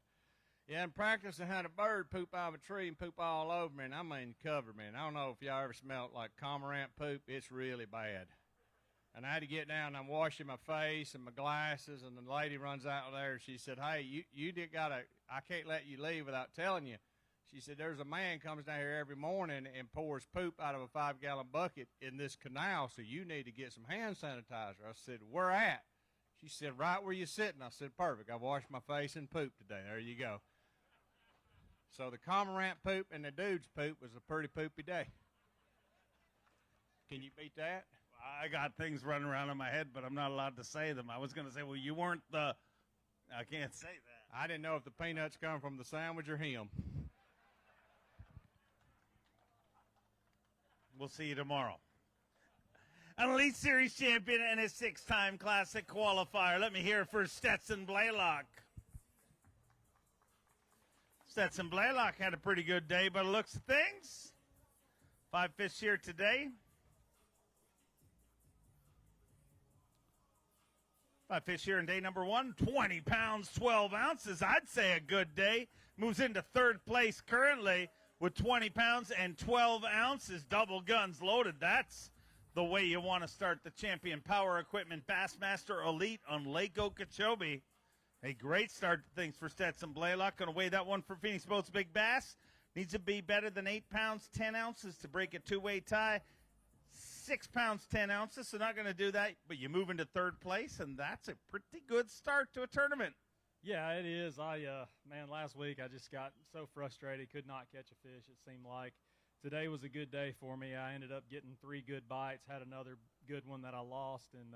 yeah, in practice, I had a bird poop out of a tree and poop all over me, and I mean cover me. And I don't know if y'all ever smelled like cormorant poop. It's really bad. And I had to get down, and I'm washing my face and my glasses, and the lady runs out there, and she said, hey, you did I can't let you leave without telling you. She said, there's a man comes down here every morning and pours poop out of a 5-gallon bucket in this canal, so you need to get some hand sanitizer. I said, where at? She said, right where you're sitting. I said, perfect. I washed my face and poop today. There you go. So the cormorant poop and the dude's poop was a pretty poopy day. Can you beat that? I got things running around in my head, but I'm not allowed to say them. I was going to say, well, you weren't I can't say that. I didn't know if the peanuts come from the sandwich or him. We'll see you tomorrow. An Elite Series champion and a 6-time Classic qualifier. Let me hear it for Stetson Blaylock. Stetson Blaylock had a pretty good day by the looks of things. 5 fish here today. 5 fish here in day number 1. 20 pounds, 12 ounces. I'd say a good day. Moves into 3rd place currently with 20 pounds and 12 ounces. Double guns loaded. That's the way you want to start the Champion Power Equipment Bassmaster Elite on Lake Okeechobee. A great start to things for Stetson Blaylock. Going to weigh that one for Phoenix Boats Big Bass. Needs to be better than 8 pounds, 10 ounces to break a two-way tie. 6 pounds, 10 ounces, so not going to do that. But you move into third place, and that's a pretty good start to a tournament. Yeah, it is. Man, last week I just got so frustrated, could not catch a fish, it seemed like. Today was a good day for me. I ended up getting 3 good bites, had another good one that I lost, and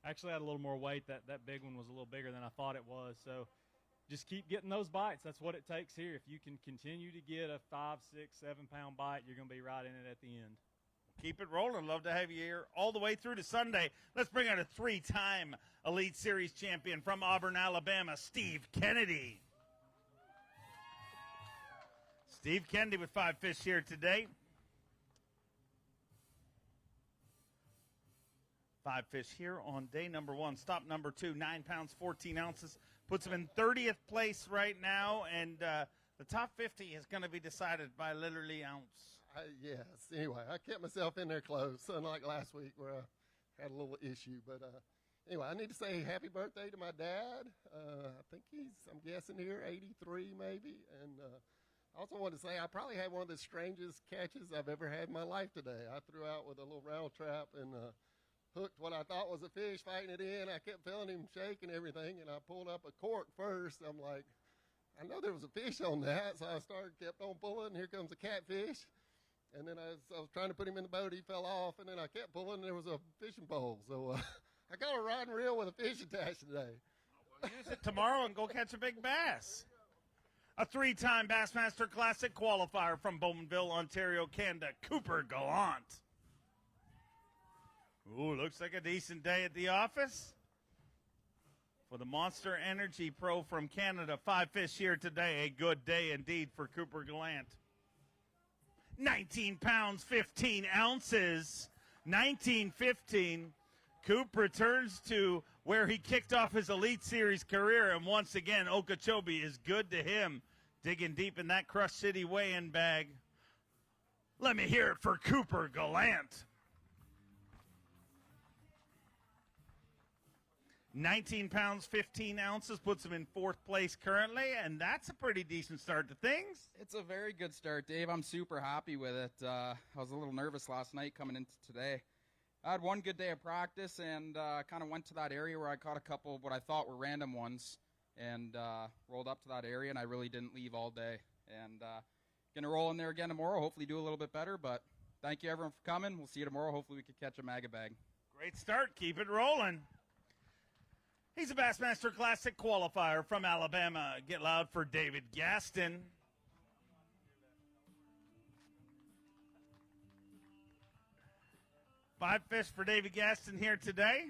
actually had a little more weight. That big one was a little bigger than I thought it was. So just keep getting those bites. That's what it takes here. If you can continue to get a 5, 6, 7 pound bite, you're going to be right in it at the end. Keep it rolling. Love to have you here all the way through to Sunday. Let's bring out a 3-time Elite Series champion from Auburn, Alabama, Steve Kennedy. Steve Kennedy with 5 fish here today. 5 fish here on day number 1. Stop number 2, 9 pounds, 14 ounces. Puts him in 30th place right now, and the top 50 is going to be decided by literally ounce. Yes. Anyway, I kept myself in there close, unlike last week where I had a little issue. But anyway, I need to say happy birthday to my dad. I think I'm guessing here, 83 maybe. And I also want to say I probably had one of the strangest catches I've ever had in my life today. I threw out with a little round trap and hooked what I thought was a fish, fighting it in. I kept feeling him shake and everything, and I pulled up a cork first. I'm like, I know there was a fish on that, so I kept on pulling, and here comes a catfish. And then I was trying to put him in the boat. He fell off, and then I kept pulling, and there was a fishing pole. So I got a rod and reel with a fish attached today. Use it tomorrow and go catch a big bass. A 3-time Bassmaster Classic qualifier from Bowmanville, Ontario, Canada, Cooper Gallant. Ooh, looks like a decent day at the office for the Monster Energy Pro from Canada. 5 fish here today. A good day indeed for Cooper Gallant. 19 pounds, 15 ounces. 19-15. Coop returns to where he kicked off his Elite Series career, and once again, Okeechobee is good to him. Digging deep in that Crush City weigh-in bag. Let me hear it for Cooper Gallant. 19 pounds, 15 ounces, puts him in 4th place currently, and that's a pretty decent start to things. It's a very good start, Dave. I'm super happy with it. I was a little nervous last night coming into today. I had one good day of practice and kind of went to that area where I caught a couple of what I thought were random ones and rolled up to that area, and I really didn't leave all day. And going to roll in there again tomorrow, hopefully do a little bit better, but thank you, everyone, for coming. We'll see you tomorrow. Hopefully we can catch a mega bag. Great start. Keep it rolling. He's a Bassmaster Classic qualifier from Alabama. Get loud for David Gaston. Five fish for David Gaston here today.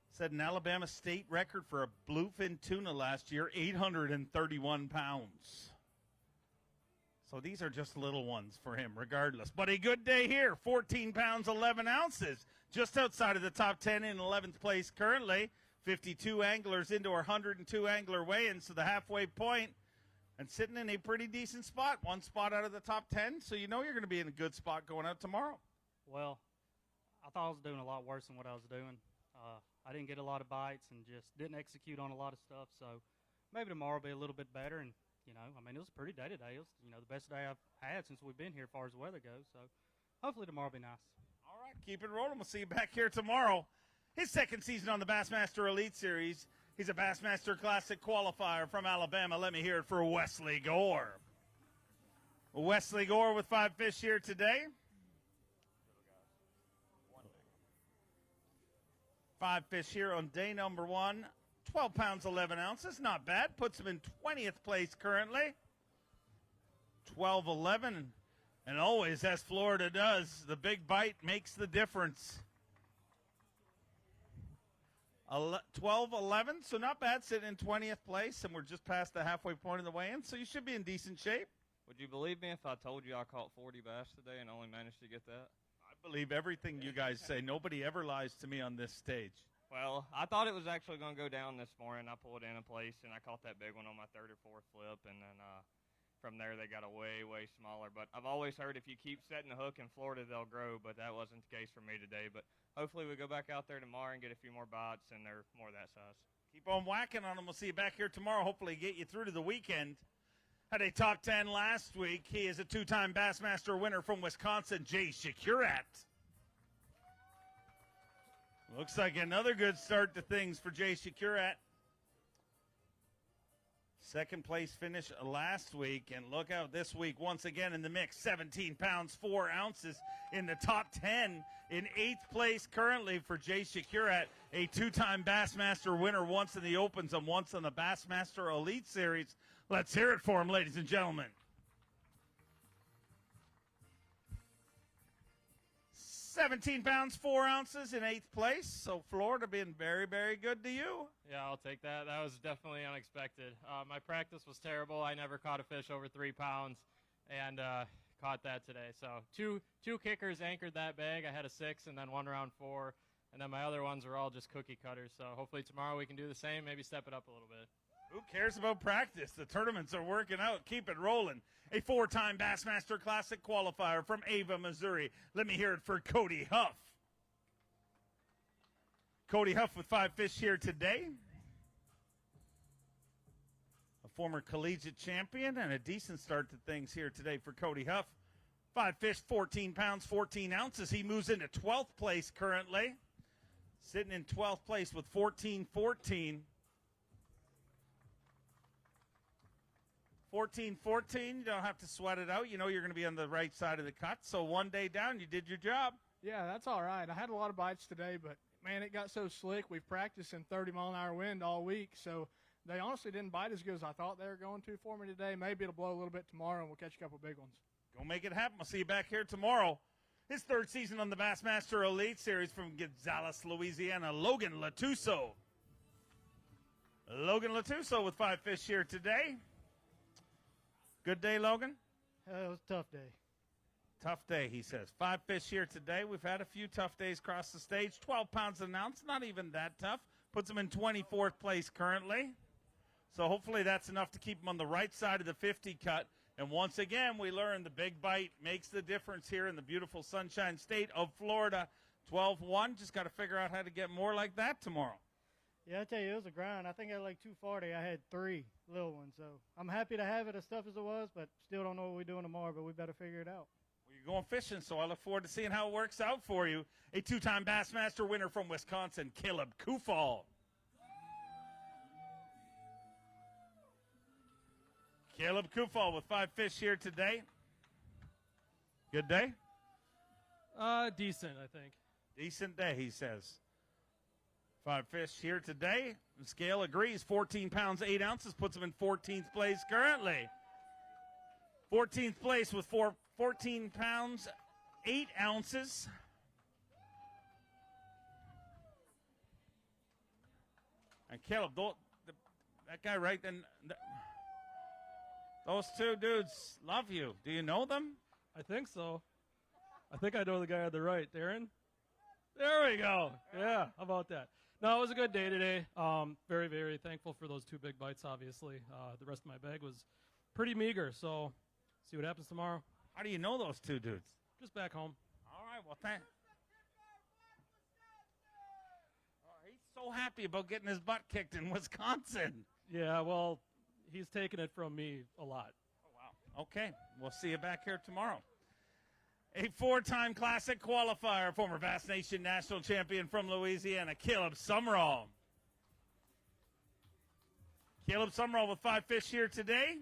Set an Alabama state record for a bluefin tuna last year, 831 pounds. So these are just little ones for him regardless. But a good day here, 14 pounds, 11 ounces. Just outside of the top 10 in 11th place currently. 52 anglers into our 102 angler weigh-in, so the halfway point, and sitting in a pretty decent spot. One spot out of the top 10, so you know you're going to be in a good spot going out tomorrow. Well, I thought I was doing a lot worse than what I was doing. I didn't get a lot of bites and just didn't execute on a lot of stuff, so maybe tomorrow will be a little bit better. And, you know, I mean, it was a pretty day today. It was, you know, the best day I've had since we've been here as far as the weather goes, so hopefully tomorrow will be nice. All right, keep it rolling. We'll see you back here tomorrow. His second season on the Bassmaster Elite Series. He's a Bassmaster Classic qualifier from Alabama. Let me hear it for Wesley Gore. Wesley Gore with 5 fish here today. 5 fish here on day number 1. 12 pounds, 11 ounces. Not bad. Puts him in 20th place currently. 12-11. And always, as Florida does, the big bite makes the difference. 12-11, so not bad, sitting in 20th place, and we're just past the halfway point of the weigh-in, so you should be in decent shape. Would you believe me if I told you I caught 40 bass today and only managed to get that? I believe everything you guys say. Nobody ever lies to me on this stage. Well, I thought it was actually going to go down this morning. I pulled in a place, and I caught that big one on my 3rd or 4th flip, and then from there they got a way, way smaller. But I've always heard if you keep setting a hook in Florida, they'll grow, but that wasn't the case for me today. But hopefully we go back out there tomorrow and get a few more bites, and they're more that size. Keep on whacking on them. We'll see you back here tomorrow. Hopefully get you through to the weekend. Had a top 10 last week. He is a two-time Bassmaster winner from Wisconsin, Jay Shakurat. Looks like another good start to things for Jay Shakurat. Second place finish last week, and look out this week once again in the mix. 17 pounds, 4 ounces in the top 10. In 8th place currently for Jay Shakurat, a two-time Bassmaster winner, once in the Opens and once in the Bassmaster Elite Series. Let's hear it for him, ladies and gentlemen. 17 pounds, 4 ounces in 8th place. So Florida being very, very good to you. Yeah, I'll take that. That was definitely unexpected. My practice was terrible. I never caught a fish over 3 pounds, and caught that today. So two kickers anchored that bag. I had a 6 and then one around 4, and then my other ones were all just cookie cutters. So hopefully tomorrow we can do the same, maybe step it up a little bit. Who cares about practice? The tournaments are working out. Keep it rolling. A 4-time Bassmaster Classic qualifier from Ava, Missouri. Let me hear it for Cody Huff. Cody Huff with 5 fish here today. A former collegiate champion and a decent start to things here today for Cody Huff. 5 fish, 14 pounds, 14 ounces. He moves into 12th place currently. Sitting in 12th place with 14-14. 14-14, you don't have to sweat it out. You know you're going to be on the right side of the cut. So one day down, you did your job. Yeah, that's all right. I had a lot of bites today, but, man, it got so slick. We've practiced in 30-mile-an-hour wind all week, so they honestly didn't bite as good as I thought they were going to for me today. Maybe it'll blow a little bit tomorrow, and we'll catch a couple big ones. Go make it happen. We'll see you back here tomorrow. His 3rd season on the Bassmaster Elite Series from Gonzales, Louisiana, Logan Latuso. Logan Latuso with 5 fish here today. Good day, Logan? It was a tough day. Tough day, he says. 5 fish here today. We've had a few tough days across the stage. 12 pounds an ounce, not even that tough. Puts him in 24th place currently. So hopefully that's enough to keep him on the right side of the 50 cut. And once again, we learned the big bite makes the difference here in the beautiful Sunshine State of Florida. 12-1. Just got to figure out how to get more like that tomorrow. Yeah, I tell you, it was a grind. I think at like 240, I had 3 little ones. So I'm happy to have it as tough as it was, but still don't know what we're doing tomorrow, but we better figure it out. Well, you're going fishing, so I look forward to seeing how it works out for you. A 2-time Bassmaster winner from Wisconsin, Caleb Kufal. Caleb Kufal with 5 fish here today. Good day? Decent, I think. Decent day, he says. 5 fish here today. The scale agrees. 14 pounds, 8 ounces puts him in 14th place currently. 14th place with 14 pounds, 8 ounces. And Caleb, that guy right then, those 2 dudes love you. Do you know them? I think so. I think I know the guy on the right. Darren? There we go. Yeah, how about that? No, it was a good day today. Very, very thankful for those 2 big bites, obviously. The rest of my bag was pretty meager, so see what happens tomorrow. How do you know those 2 dudes? Just back home. All right, well, thanks. Oh, he's so happy about getting his butt kicked in Wisconsin. Yeah, well, he's taken it from me a lot. Oh, wow. Okay, we'll see you back here tomorrow. A 4-time Classic qualifier, former Bass Nation national champion from Louisiana, Caleb Summerall. Caleb Summerall with 5 fish here today.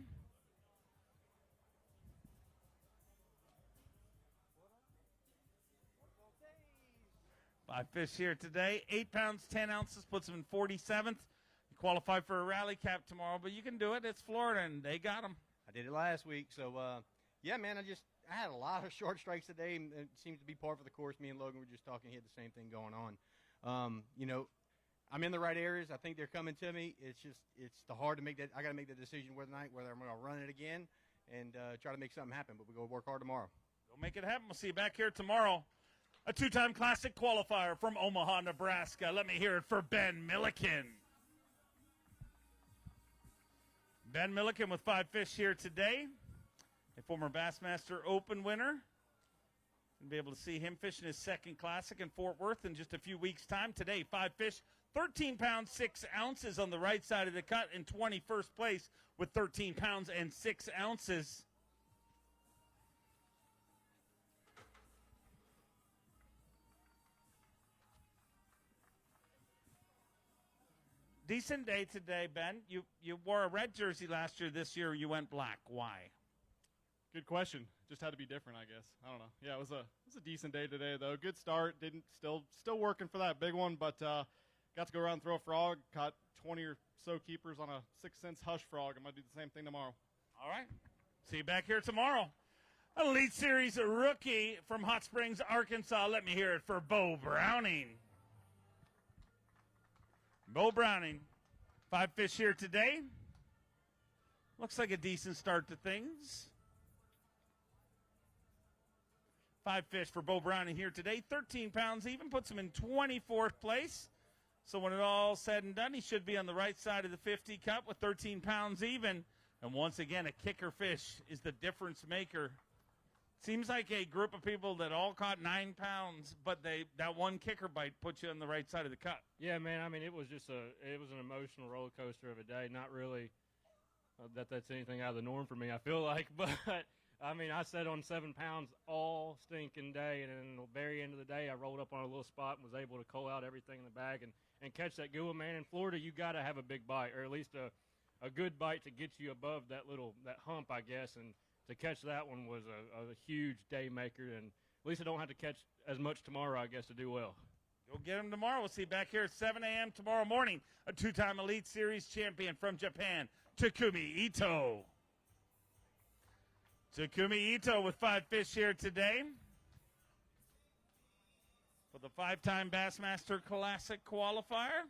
Five fish here today. 8 pounds, 10 ounces, puts him in 47th. You qualify for a rally cap tomorrow, but you can do it. It's Florida, and they got him. I did it last week, so, yeah, man, I had a lot of short strikes today, and it seems to be par for the course. Me and Logan were just talking. He had the same thing going on. You know, I'm in the right areas. I think they're coming to me. It's the hard to make that. I got to make the decision whether I'm going to run it again and try to make something happen. But we go work hard tomorrow. Go make it happen. We'll see you back here tomorrow. A 2-time Classic qualifier from Omaha, Nebraska. Let me hear it for Ben Milliken. Ben Milliken with 5 fish here today. A former Bassmaster Open winner. You'll be able to see him fishing his second Classic in Fort Worth in just a few weeks' time. Today, 5 fish, 13 pounds 6 ounces on the right side of the cut in 21st place with 13 pounds and 6 ounces. Decent day today, Ben. You wore a red jersey last year. This year you went black. Why? Good question. Just had to be different, I guess. I don't know. Yeah, it was a decent day today though. Good start. Still working for that big one, but got to go around and throw a frog. Caught 20 or so keepers on a 6 cents hush frog. I'm gonna do the same thing tomorrow. All right. See you back here tomorrow. Elite Series rookie from Hot Springs, Arkansas. Let me hear it for Bo Browning. Bo Browning, 5 fish here today. Looks like a decent start to things. 5 fish for Bo Browning here today. 13 pounds even, puts him in 24th place. So when it all said and done, he should be on the right side of the 50 cut with 13 pounds even. And once again, a kicker fish is the difference maker. Seems like a group of people that all caught 9 pounds, but that one kicker bite puts you on the right side of the cut. Yeah, man. I mean, it was an emotional roller coaster of a day. Not really that's anything out of the norm for me, I feel like. But, I mean, I sat on 7 pounds all stinking day, and then the very end of the day, I rolled up on a little spot and was able to cull out everything in the bag and catch that gua, man. In Florida, you got to have a big bite, or at least a good bite to get you above that hump, I guess, and to catch that one was a huge day maker, and at least I don't have to catch as much tomorrow, I guess, to do well. Go get him tomorrow. We'll see you back here at 7 a.m. tomorrow morning. A 2-time Elite Series champion from Japan, Takumi Ito. Takumi Ito with 5 fish here today for the 5-time Bassmaster Classic qualifier.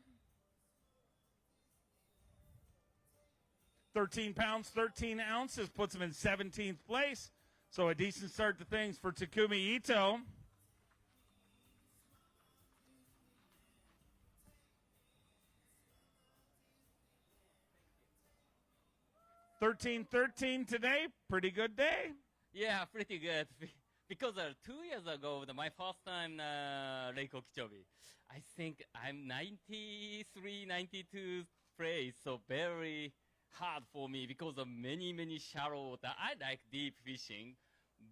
13 pounds, 13 ounces puts him in 17th place. So a decent start to things for Takumi Ito. $13.13 today. Pretty good day. Yeah, pretty good. Because 2 years ago, my first time Lake Okeechobee, I think I'm 93, 92 place, so very hard for me because of many shallow water. I like deep fishing,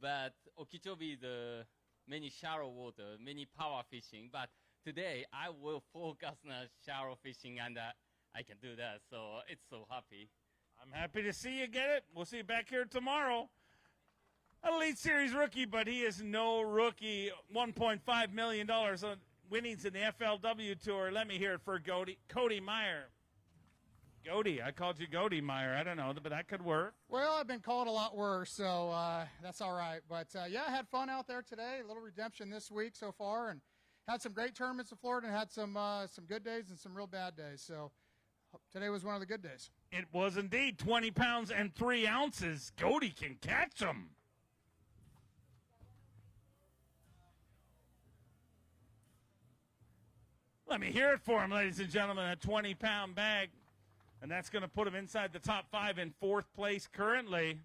but Okeechobee is many shallow water, many power fishing. But today I will focus on shallow fishing, and I can do that. So it's so happy. I'm happy to see you get it. We'll see you back here tomorrow. Elite Series rookie, but he is no rookie. $1.5 million on winnings in the FLW Tour. Let me hear it for Cody Meyer. Goody. I called you Goody Meyer. I don't know, but that could work. Well, I've been called a lot worse, so that's all right. But, yeah, I had fun out there today. A little redemption this week so far, and had some great tournaments in Florida and had some good days and some real bad days. So today was one of the good days. It was indeed 20 pounds and 3 ounces. Goody can catch them. Let me hear it for him, ladies and gentlemen, a 20-pound bag. And that's going to put him inside the top 5 in 4th place currently.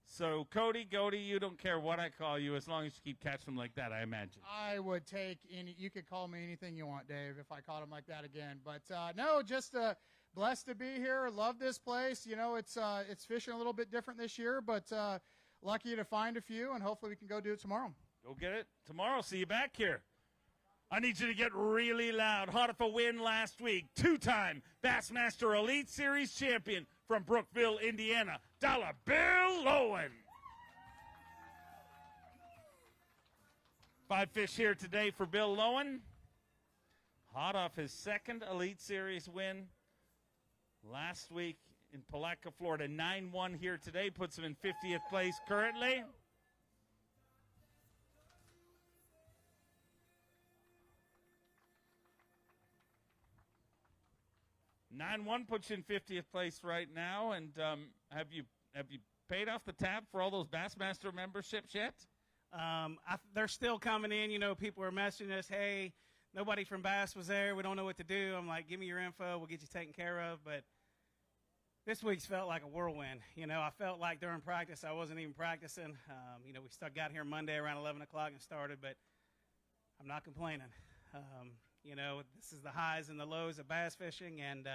So, Cody, you don't care what I call you as long as you keep catching them like that, I imagine. I would take you could call me anything you want, Dave, if I caught him like that again. But, no, just blessed to be here. Love this place. You know, it's fishing a little bit different this year, but lucky to find a few, and hopefully we can go do it tomorrow. Go get it tomorrow. See you back here. I need you to get really loud. Hot off a win last week. 2-time Bassmaster Elite Series champion from Brookville, Indiana, Dollar Bill Lowen. 5 fish here today for Bill Lowen. Hot off his 2nd Elite Series win last week in Palatka, Florida. 9-1 here today, puts him in 50th place currently. $9-1 puts you in 50th place right now. And have you paid off the tab for all those Bassmaster memberships yet? They're still coming in. You know, people are messaging us, hey, nobody from Bass was there. We don't know what to do. I'm like, give me your info. We'll get you taken care of. But this week's felt like a whirlwind. You know, I felt like during practice I wasn't even practicing. You know, we got here Monday around 11 o'clock and started, but I'm not complaining. You know, this is the highs and the lows of bass fishing, and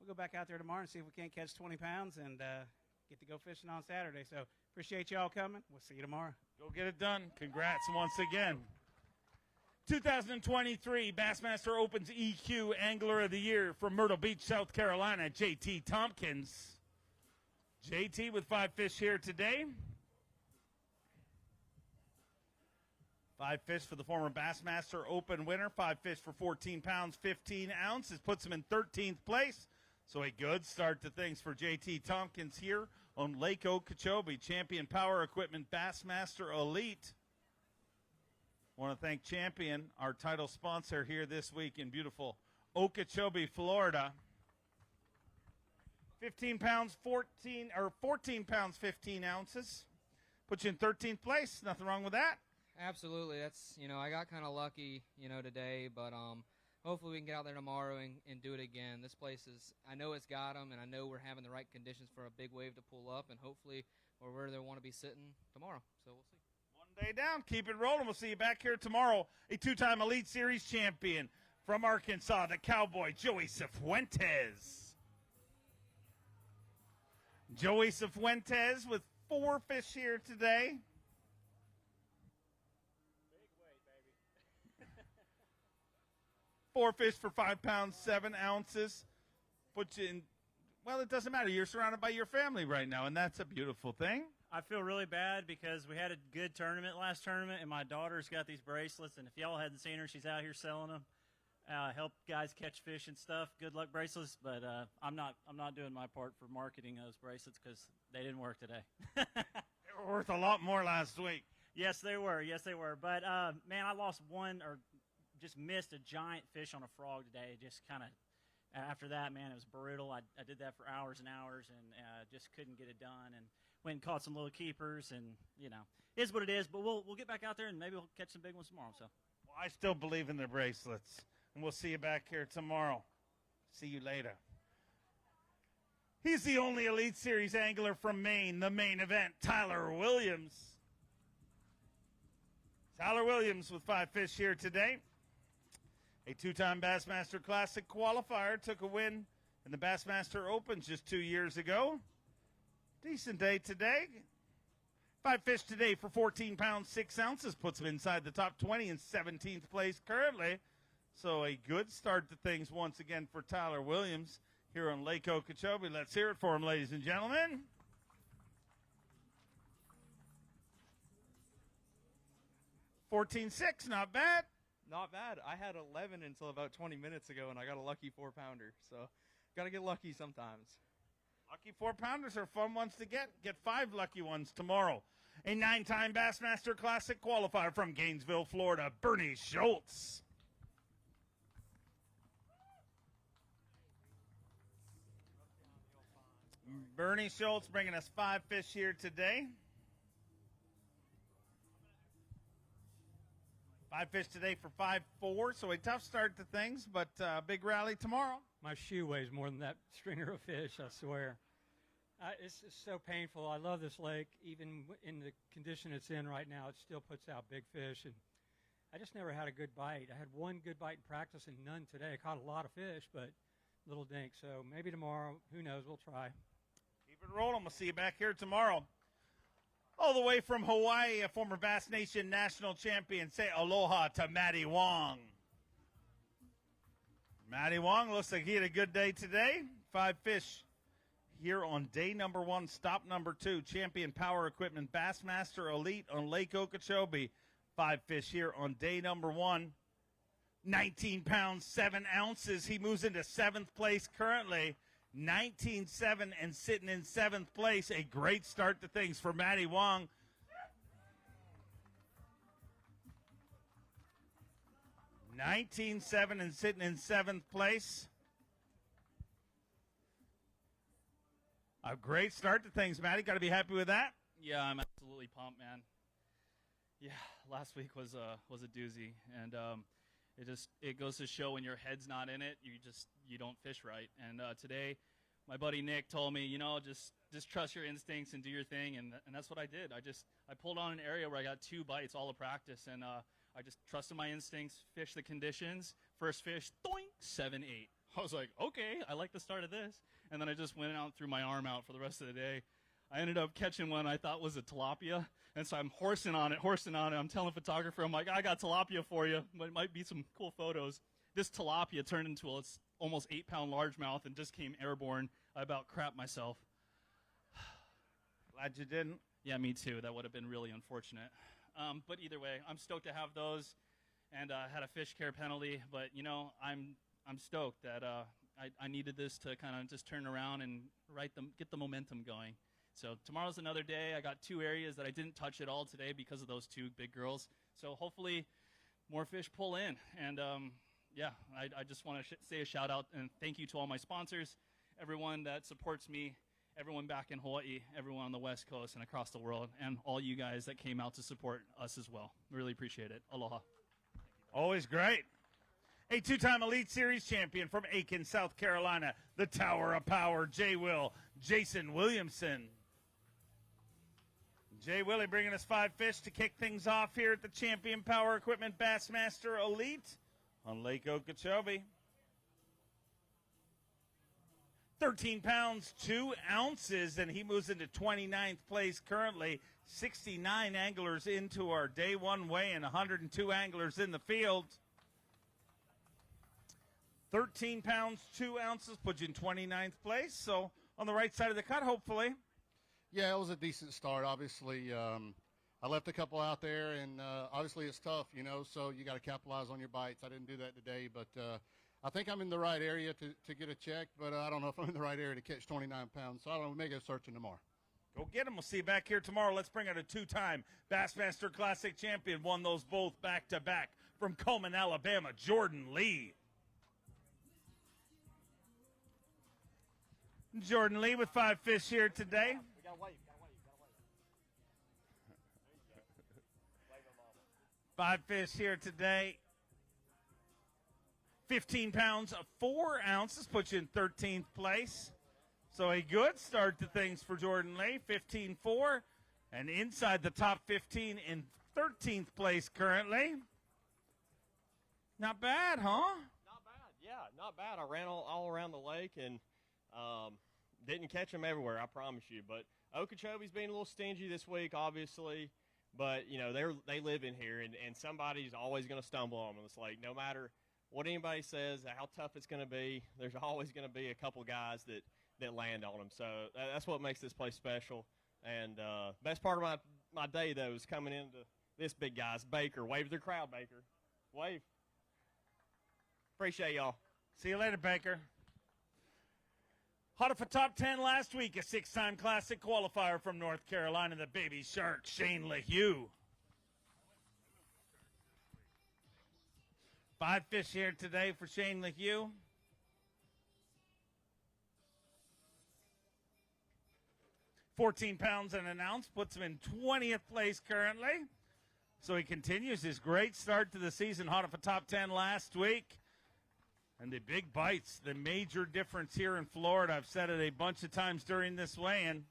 we'll go back out there tomorrow and see if we can't catch 20 pounds and get to go fishing on Saturday. So appreciate y'all coming. We'll see you tomorrow. Go get it done. Congrats once again. 2023 Bassmaster Opens EQ Angler of the Year from Myrtle Beach, South Carolina, JT Tompkins. JT with 5 fish here today. 5 fish for the former Bassmaster Open winner. 5 fish for 14 pounds, 15 ounces. Puts him in 13th place. So a good start to things for JT Tompkins here on Lake Okeechobee. Champion Power Equipment Bassmaster Elite. Want to thank Champion, our title sponsor here this week in beautiful Okeechobee, Florida. 14 pounds, 15 ounces. Put you in 13th place. Nothing wrong with that. Absolutely. That's, I got kind of lucky, today, but hopefully we can get out there tomorrow and do it again. This place is, I know it's got them, and I know we're having the right conditions for a big wave to pull up, and hopefully we're where they want to be sitting tomorrow. So we'll see. One day down. Keep it rolling. We'll see you back here tomorrow. A 2-time Elite Series champion from Arkansas, the Cowboy, Joey Cifuentes. Joey Cifuentes with 4 fish here today. Big weight, baby. 4 fish for 5 pounds, 7 ounces. Put you in, well, it doesn't matter. You're surrounded by your family right now, and that's a beautiful thing. I feel really bad because we had a good tournament last tournament, and my daughter's got these bracelets, and if y'all hadn't seen her, she's out here selling them. Help guys catch fish and stuff. Good luck bracelets, but I'm not doing my part for marketing those bracelets because they didn't work today. They were worth a lot more last week. Yes, they were. Yes, they were. But man, I lost one or just missed a giant fish on a frog today. Just kind of after that, man, it was brutal. I did that for hours and hours and just couldn't get it done. And went and caught some little keepers, and is what it is. But we'll get back out there and maybe we'll catch some big ones tomorrow. So. Well, I still believe in the bracelets. And we'll see you back here tomorrow. See you later. He's the only Elite Series angler from Maine, the main event, Tyler Williams. Tyler Williams with 5 fish here today. A 2-time Bassmaster Classic qualifier, took a win in the Bassmaster Open just 2 years ago. Decent day today. 5 fish today for 14 pounds, 6 ounces. Puts him inside the top 20 in 17th place currently. So a good start to things once again for Tyler Williams here on Lake Okeechobee. Let's hear it for him, ladies and gentlemen. 14.6, not bad. Not bad. I had 11 until about 20 minutes ago, and I got a lucky 4-pounder. So got to get lucky sometimes. Lucky 4-pounders are fun ones to get. Get 5 lucky ones tomorrow. A 9-time Bassmaster Classic qualifier from Gainesville, Florida, Bernie Schultz. Bernie Schultz bringing us 5 fish here today. 5 fish today for 5.4, so a tough start to things, but big rally tomorrow. My shoe weighs more than that stringer of fish, I swear. It's just so painful. I love this lake. Even in the condition it's in right now, it still puts out big fish. And I just never had a good bite. I had one good bite in practice and none today. I caught a lot of fish, but little dink. So maybe tomorrow, who knows, we'll try. Keep it rolling. We'll see you back here tomorrow. All the way from Hawaii, a former Bass Nation national champion. Say aloha to Matty Wong. Matty Wong looks like he had a good day today. 5 fish here on day number 1, stop number 2. Champion Power Equipment Bassmaster Elite on Lake Okeechobee. 5 fish here on day number 1. 19 pounds, 7 ounces. He moves into 7th place currently. 19-7 and sitting in 7th place. A great start to things for Matty Wong. $19.7 and sitting in 7th place. A great start to things, Matty. Got to be happy with that. Yeah, I'm absolutely pumped, man. Yeah, last week was a doozy, and it goes to show when your head's not in it, you don't fish right. And today, my buddy Nick told me, just trust your instincts and do your thing, and that's what I did. I pulled on an area where I got 2 bites all of practice, and I just trusted my instincts, fished the conditions, First fish, doink, 7-8. I was like, okay, I like the start of this. And then I just went out, threw my arm out for the rest of the day. I ended up catching one I thought was a tilapia. And so I'm horsing on it. I'm telling the photographer, I'm like, I got tilapia for you. But it might be some cool photos. This tilapia turned into a almost 8-pound largemouth and just came airborne. I about crapped myself. Glad you didn't. Yeah, me too. That would have been really unfortunate. But either way, I'm stoked to have those. And had a fish care penalty. But, you know, I'm stoked that I needed this to kind of just turn around and get the momentum going. So tomorrow's another day. I got 2 areas that I didn't touch at all today because of those 2 big girls. So hopefully more fish pull in. And, yeah, I just want to say a shout out and thank you to all my sponsors, everyone that supports me, everyone back in Hawaii, everyone on the West Coast and across the world, and all you guys that came out to support us as well. Really appreciate it. Aloha. Always great. A 2-time Elite Series champion from Aiken, South Carolina, the Tower of Power, Jason Williamson. Jay Willie bringing us 5 fish to kick things off here at the Champion Power Equipment Bassmaster Elite on Lake Okeechobee. 13 pounds, 2 ounces, and he moves into 29th place currently. 69 anglers into our day 1 weigh and 102 anglers in the field. 13 pounds, 2 ounces, puts you in 29th place. So on the right side of the cut, hopefully. Yeah, it was a decent start. Obviously, I left a couple out there, and obviously it's tough, you know, so you got to capitalize on your bites. I didn't do that today, but I think I'm in the right area to get a check, but I don't know if I'm in the right area to catch 29 pounds. So I don't know, we may go searching tomorrow. Go get him. We'll see you back here tomorrow. Let's bring out a 2-time Bassmaster Classic champion. Won those both back-to-back from Coleman, Alabama, Jordan Lee. Jordan Lee with 5 fish here today. 5 fish here today. 15 pounds, 4 ounces, puts you in 13th place. So a good start to things for Jordan Lee, 15-4, and inside the top 15 in 13th place currently. Not bad, huh? Not bad, yeah, not bad. I ran all around the lake and didn't catch them everywhere, I promise you. But Okeechobee's being a little stingy this week, obviously. But, you know, they live in here, and somebody's always going to stumble on them. It's like no matter what anybody says, how tough it's going to be, there's always going to be a couple guys that land on them. So that's what makes this place special. And best part of my day, though, is coming into this big guy's Baker. Wave to the crowd, Baker. Wave. Appreciate y'all. See you later, Baker. Hot off a top 10 last week, a 6-time Classic qualifier from North Carolina, the Baby Shark, Shane LeHue. 5 fish here today for Shane LeHue. 14 pounds and an ounce, puts him in 20th place currently. So he continues his great start to the season, hot off a top 10 last week. And the big bites, the major difference here in Florida. I've said it a bunch of times during this weigh-in,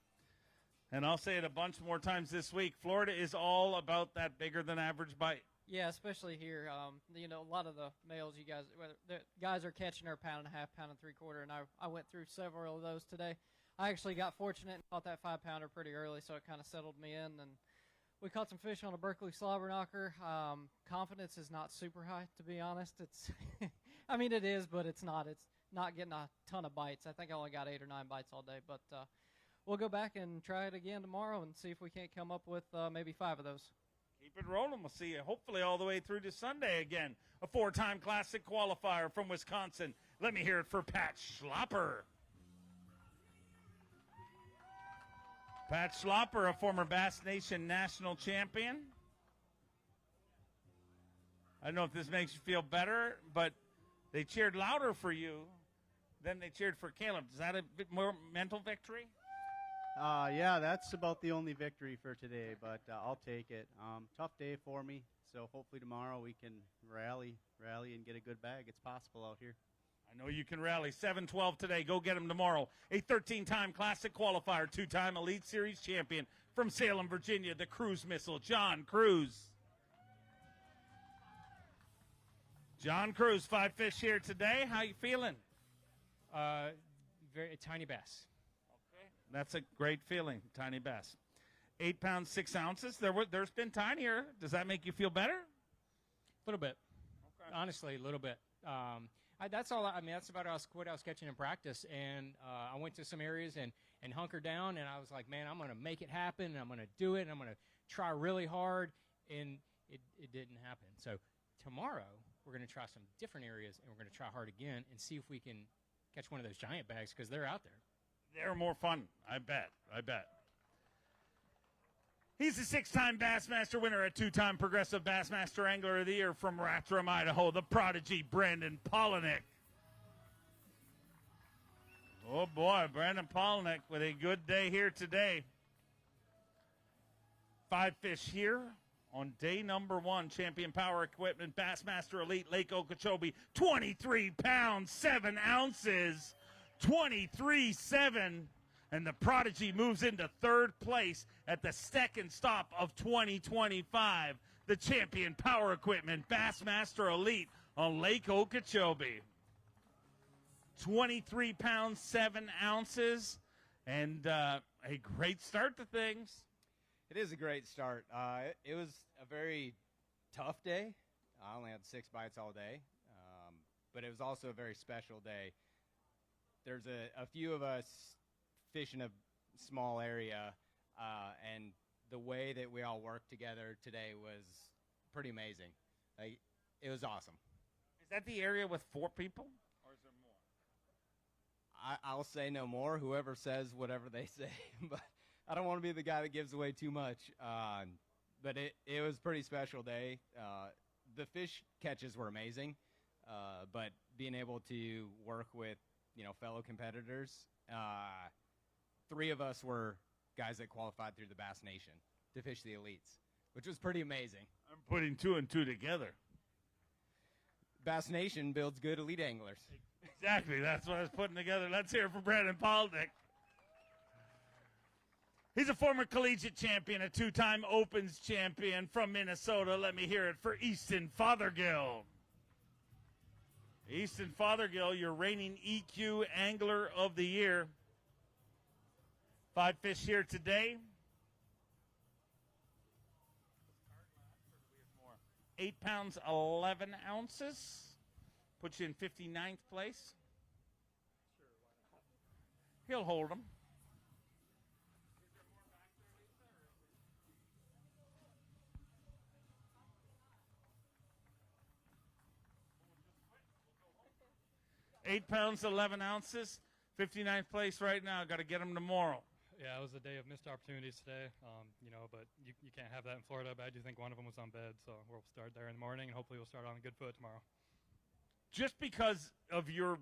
and I'll say it a bunch more times this week. Florida is all about that bigger than average bite. Yeah, especially here. You know, a lot of the males, you guys, the guys are catching their 1.5 pounds, 1.75 pounds, and I went through several of those today. I actually got fortunate and caught that 5-pounder pretty early, so it kind of settled me in. And we caught some fish on a Berkeley slobber knocker. Confidence is not super high, to be honest. It's, I mean, it is, but it's not. It's not getting a ton of bites. I think I only got 8 or 9 bites all day, but we'll go back and try it again tomorrow and see if we can't come up with maybe 5 of those. Keep it rolling. We'll see you hopefully all the way through to Sunday again. A 4-time Classic qualifier from Wisconsin. Let me hear it for Pat Schlopper. Pat Schlopper, a former Bass Nation national champion. I don't know if this makes you feel better, but they cheered louder for you than they cheered for Caleb. Is that a bit more mental victory? Yeah, that's about the only victory for today, but I'll take it. Tough day for me, so hopefully tomorrow we can rally and get a good bag. It's possible out here. I know you can rally. 7-12 today. Go get him tomorrow. A 13-time Classic qualifier, 2-time Elite Series champion from Salem, Virginia, the Cruise Missile, John Cruz. John Cruz, 5 fish here today. How you feeling? Very tiny bass. That's a great feeling, tiny bass. 8 pounds, 6 ounces. There's been tinier. Does that make you feel better? A little bit. Honestly, a little bit. That's all. I mean, that's about what I was catching in practice. And I went to some areas and hunkered down, and I was like, man, I'm going to make it happen, and I'm going to do it, and I'm going to try really hard. And it didn't happen. So tomorrow we're going to try some different areas, and we're going to try hard again and see if we can catch one of those giant bags because they're out there. They're more fun, I bet. He's a 6-time Bassmaster winner, a 2-time Progressive Bassmaster Angler of the Year from Rathdrum, Idaho, the prodigy Brandon Polinick. Oh, boy, Brandon Polinick with a good day here today. 5 fish here on day number 1. Champion Power Equipment, Bassmaster Elite, Lake Okeechobee, 23 pounds, 7 ounces, 23-7. And the prodigy moves into 3rd place at the second stop of 2025. The Champion Power Equipment Bassmaster Elite on Lake Okeechobee. 23 pounds, 7 ounces, and a great start to things. It is a great start. It was a very tough day. I only had 6 bites all day, but it was also a very special day. There's a few of us fish in a small area, and the way that we all worked together today was pretty amazing. Like, it was awesome. Is that the area with 4 people, or is there more? I'll say no more. Whoever says whatever they say, but I don't want to be the guy that gives away too much. But it was a pretty special day. The fish catches were amazing, but being able to work with fellow competitors. 3 of us were guys that qualified through the Bass Nation to fish the elites, which was pretty amazing. I'm putting 2 and 2 together. Bass Nation builds good elite anglers. Exactly. That's what I was putting together. Let's hear it from Brandon Polnick. He's a former collegiate champion, a 2-time Opens champion from Minnesota. Let me hear it for Easton Fothergill. Easton Fothergill, your reigning EQ Angler of the Year. 5 fish here today. 8 pounds, 11 ounces. Puts you in 59th place. He'll hold them. Eight pounds, 11 ounces. 59th place right now. Got to get them tomorrow. Yeah, it was a day of missed opportunities today, but you can't have that in Florida. But I do think one of them was on bed, so we'll start there in the morning, and hopefully we'll start on a good foot tomorrow. Just because of your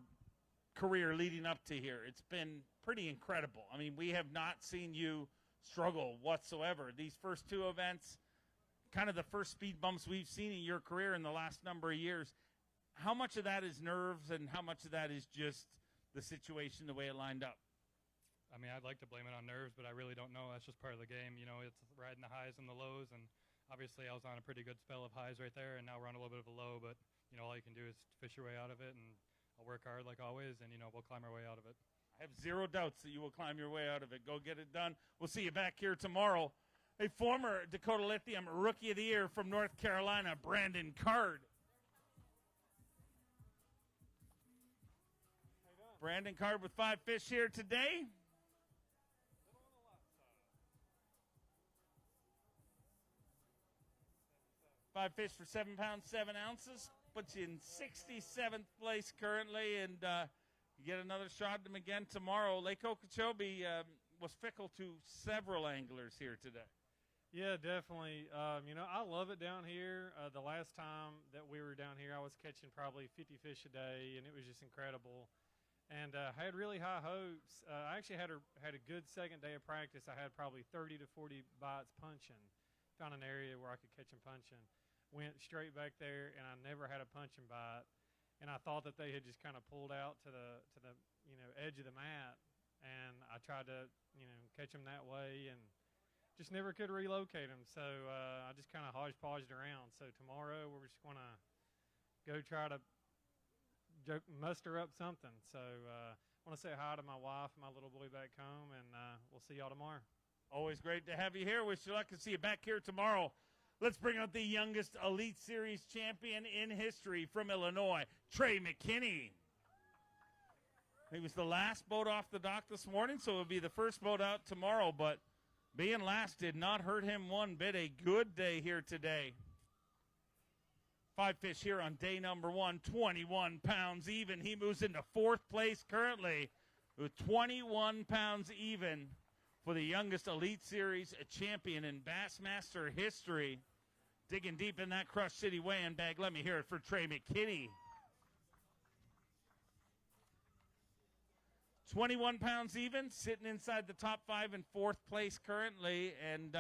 career leading up to here, it's been pretty incredible. I mean, we have not seen you struggle whatsoever. These first 2 events, kind of the first speed bumps we've seen in your career in the last number of years. How much of that is nerves and how much of that is just the situation, the way it lined up? I mean, I'd like to blame it on nerves, but I really don't know. That's just part of the game. It's riding the highs and the lows, and obviously I was on a pretty good spell of highs right there, and now we're on a little bit of a low, but, all you can do is fish your way out of it, and I'll work hard like always, and, we'll climb our way out of it. I have 0 doubts that you will climb your way out of it. Go get it done. We'll see you back here tomorrow. A former Dakota Lithium Rookie of the Year from North Carolina, Brandon Card. Brandon Card with 5 fish here today. Five fish for 7 pounds, 7 ounces. Puts you in 67th place currently, and you get another shot at him again tomorrow. Lake Okeechobee was fickle to several anglers here today. Yeah, definitely. I love it down here. The last time that we were down here, I was catching probably 50 fish a day, and it was just incredible. And I had really high hopes. I actually had a good second day of practice. I had probably 30 to 40 bites punching. Found an area where I could catch them punching. Went straight back there, and I never had a punching bite. And I thought that they had just kind of pulled out to the edge of the mat. And I tried to catch them that way, and just never could relocate them. So I just kind of hodgepodged around. So tomorrow we're just going to go try to muster up something. So I want to say hi to my wife and my little boy back home, and we'll see y'all tomorrow. Always great to have you here. Wish you luck and see you back here tomorrow. Let's bring out the youngest Elite Series champion in history from Illinois, Trey McKinney. He was the last boat off the dock this morning, so it'll be the first boat out tomorrow, but being last did not hurt him one bit. A good day here today. 5 fish here on day number 1, 21 pounds even. He moves into 4th place currently with 21 pounds even for the youngest Elite Series champion in Bassmaster history. Digging deep in that Crush City weigh-in bag. Let me hear it for Trey McKinney. 21 pounds even, sitting inside the top 5 in 4th place currently. And,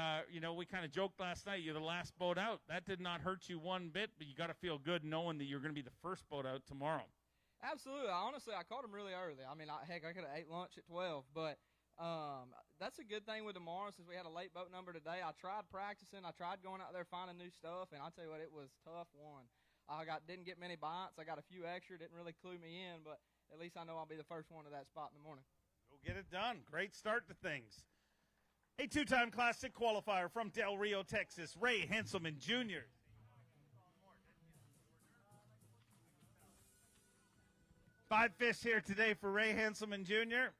we kind of joked last night, you're the last boat out. That did not hurt you one bit, but you got to feel good knowing that you're going to be the first boat out tomorrow. Absolutely. Honestly, I caught him really early. I mean, I could have ate lunch at 12, but that's a good thing with tomorrow since we had a late boat number today. I tried practicing. I tried going out there finding new stuff, and I'll tell you what, it was tough one. Didn't get many bites. I got a few extra. Didn't really clue me in, but at least I know I'll be the first one to that spot in the morning. Go get it done. Great start to things. A 2-time Classic qualifier from Del Rio, Texas, Ray Henselman Jr. Five fish here today for Ray Henselman Jr.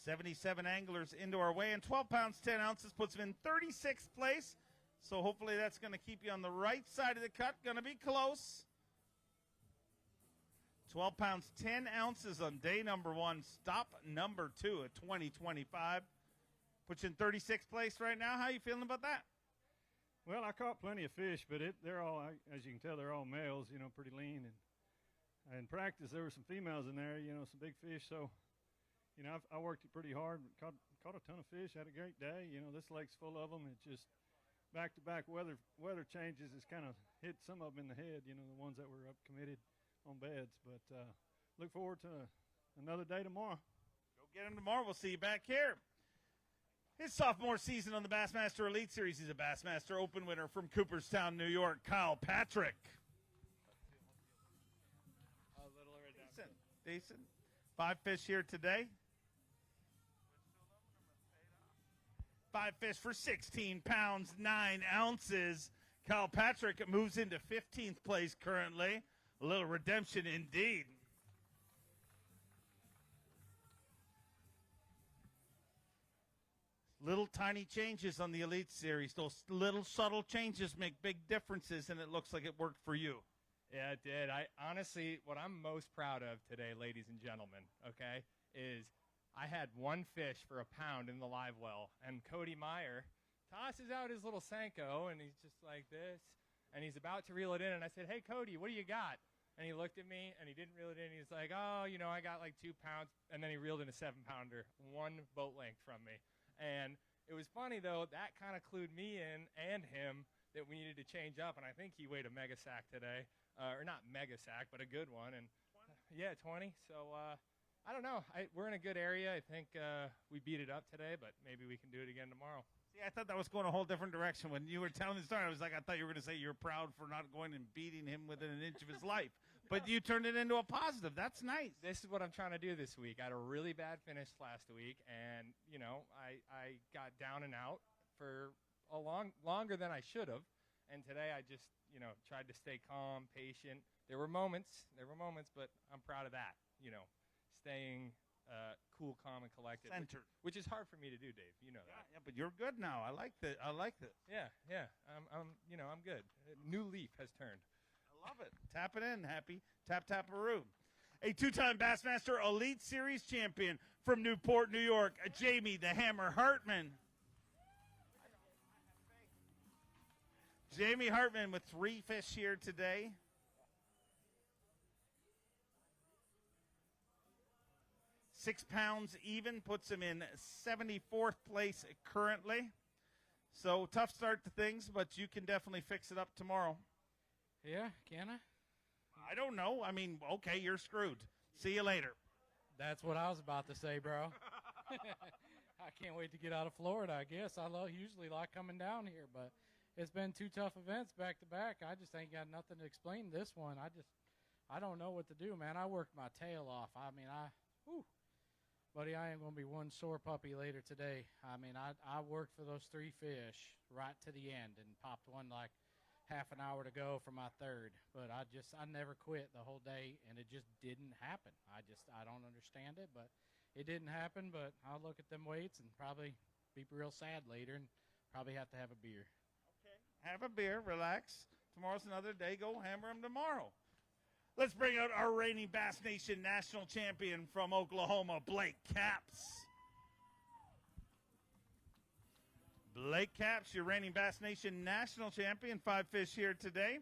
77 anglers into our weigh-in. 12 pounds, 10 ounces puts him in 36th place. So hopefully that's going to keep you on the right side of the cut. Going to be close. 12 pounds, 10 ounces on day number 1. Stop number 2 at 2025. Puts you in 36th place right now. How you feeling about that? Well, I caught plenty of fish, but they're all, as you can tell, they're all males, pretty lean. And in practice, there were some females in there, some big fish. So, I worked it pretty hard, caught a ton of fish, had a great day. This lake's full of them. It's just back-to-back weather changes has kind of hit some of them in the head, the ones that were up committed on beds. But look forward to another day tomorrow. Go get him tomorrow. We'll see you back here. His sophomore season on the Bassmaster Elite Series. He's a Bassmaster Open winner from Cooperstown, New York, Kyle Patrick. Decent. 5 fish here today. 5 fish for 16 pounds, 9 ounces. Kyle Patrick moves into 15th place currently. A little redemption indeed. Little tiny changes on the Elite Series. Those little subtle changes make big differences, and it looks like it worked for you. Yeah, it did. Honestly, what I'm most proud of today, ladies and gentlemen, okay, is I had 1 fish for a pound in the live well, and Cody Meyer tosses out his little Senko, and he's just like this, and he's about to reel it in, and I said, "Hey, Cody, what do you got?" And he looked at me, and he didn't reel it in. He's like, "Oh, I got like 2 pounds," and then he reeled in a 7-pounder, 1 boat length from me. And it was funny, though, that kind of clued me in and him that we needed to change up, and I think he weighed a mega sack today. Or not mega sack, but a good one. And 20? Yeah, 20. So I don't know. We're in a good area. I think we beat it up today, but maybe we can do it again tomorrow. See, I thought that was going a whole different direction. When you were telling the story, I thought you were going to say you're proud for not going and beating him within an inch of his life. But you turned it into a positive. That's nice. This is what I'm trying to do this week. I had a really bad finish last week, and, I got down and out for longer than I should have. And today I just, tried to stay calm, patient. There were moments, but I'm proud of that, staying cool, calm, and collected. Centered. Which is hard for me to do, Dave. You know that. Yeah, but you're good now. I like this. Yeah. I'm good. A new leaf has turned. I love it. Tap it in, Happy. Tap-tap-a-roo. A 2-time Bassmaster Elite Series champion from Newport, New York, Jamie the Hammer Hartman. Jamie Hartman with 3 fish here today. Six pounds even puts him in 74th place currently. So tough start to things, but you can definitely fix it up tomorrow. Yeah, can I? I don't know. I mean, okay, you're screwed. See you later. That's what I was about to say, bro. I can't wait to get out of Florida, I guess. I usually like coming down here, but it's been two tough events back to back. I just ain't got nothing to explain this one. I don't know what to do, man. I worked my tail off. I mean, buddy, I am going to be one sore puppy later today. I mean, I worked for those 3 fish right to the end and popped one like half an hour to go for my third. But I never quit the whole day, and it just didn't happen. I don't understand it, but it didn't happen. But I'll look at them weights and probably be real sad later and probably have to have a beer. Okay. Have a beer, relax. Tomorrow's another day. Go hammer them tomorrow. Let's bring out our reigning Bass Nation national champion from Oklahoma, Blake Capps. Blake Capps, your reigning Bass Nation national champion. 5 fish here today.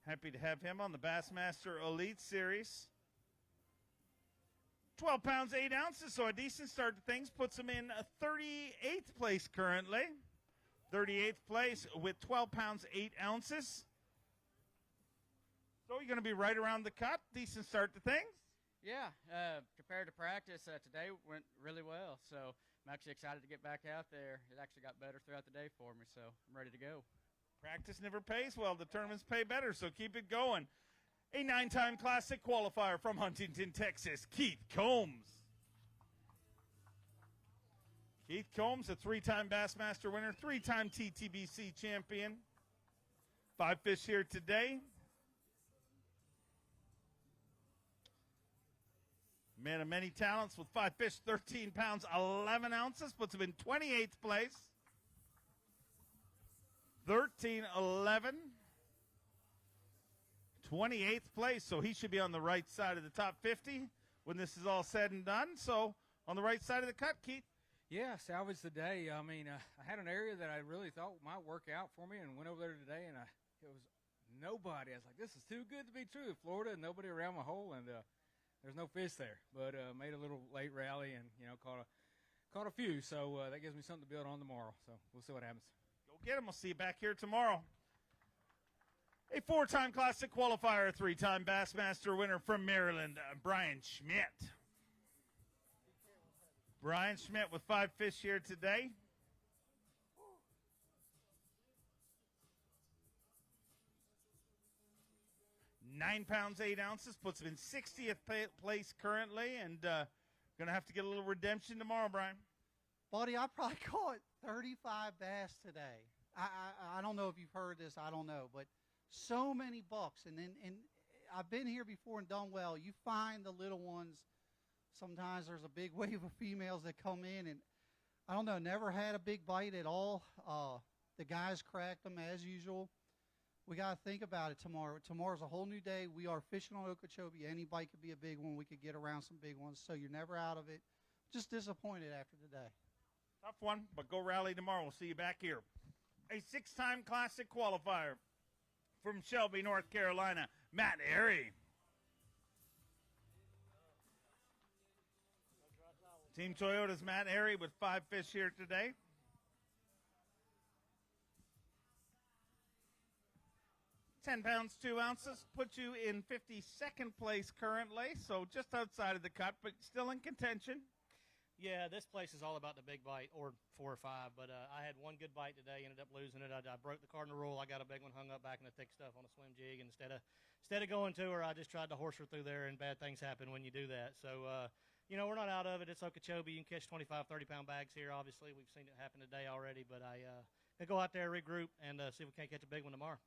Happy to have him on the Bassmaster Elite Series. 12 pounds, 8 ounces, so a decent start to things. Puts him in 38th place currently. 38th place with 12 pounds, 8 ounces. So you're going to be right around the cut. Decent start to things. Yeah, compared to practice, today went really well. So I'm actually excited to get back out there. It actually got better throughout the day for me, so I'm ready to go. Practice never pays well. The tournaments pay better, so keep it going. A 9-time Classic qualifier from Huntington, Texas, Keith Combs. Keith Combs, a 3-time Bassmaster winner, 3-time TTBC champion. 5 fish here today. Man of many talents with 5 fish, 13 pounds, 11 ounces. Puts him in 28th place. 13-11. 28th place, so he should be on the right side of the top 50 when this is all said and done. So on the right side of the cut, Keith. Yeah, salvaged the day. I mean, I had an area that I really thought might work out for me and went over there today, and it was nobody. I was like, this is too good to be true. Florida, nobody around my hole, and there's no fish there. But made a little late rally and, caught a few. So that gives me something to build on tomorrow. So we'll see what happens. Go get him. We'll see you back here tomorrow. A 4-time Classic qualifier, a 3-time Bassmaster winner from Maryland, Brian Schmidt. Brian Schmidt with 5 fish here today. Nine pounds, 8 ounces, puts him in 60th place currently, and going to have to get a little redemption tomorrow, Brian. Buddy, I probably caught 35 bass today. I don't know if you've heard this. I don't know, but so many bucks. And I've been here before and done well. You find the little ones. Sometimes there's a big wave of females that come in, and I don't know, never had a big bite at all. The guys cracked them as usual. We got to think about it tomorrow. Tomorrow's a whole new day. We are fishing on Okeechobee. Any bite could be a big one. We could get around some big ones, so you're never out of it. Just disappointed after today. Tough one, but go rally tomorrow. We'll see you back here. A 6-time Classic qualifier from Shelby, North Carolina, Matt Airy. Team Toyota's Matt Airy with 5 fish here today. $10 2 ounces, puts you in 52nd place currently, so just outside of the cut, but still in contention. Yeah, this place is all about the big bite, or 4 or 5, but I had one good bite today, ended up losing it. I broke the cardinal rule. I got a big one hung up back in the thick stuff on a swim jig, and instead of going to her, I just tried to horse her through there, and bad things happen when you do that. So, we're not out of it. It's Okeechobee. You can catch 25, 30-pound bags here, obviously. We've seen it happen today already, but I'm going to go out there, regroup, and see if we can't catch a big one tomorrow.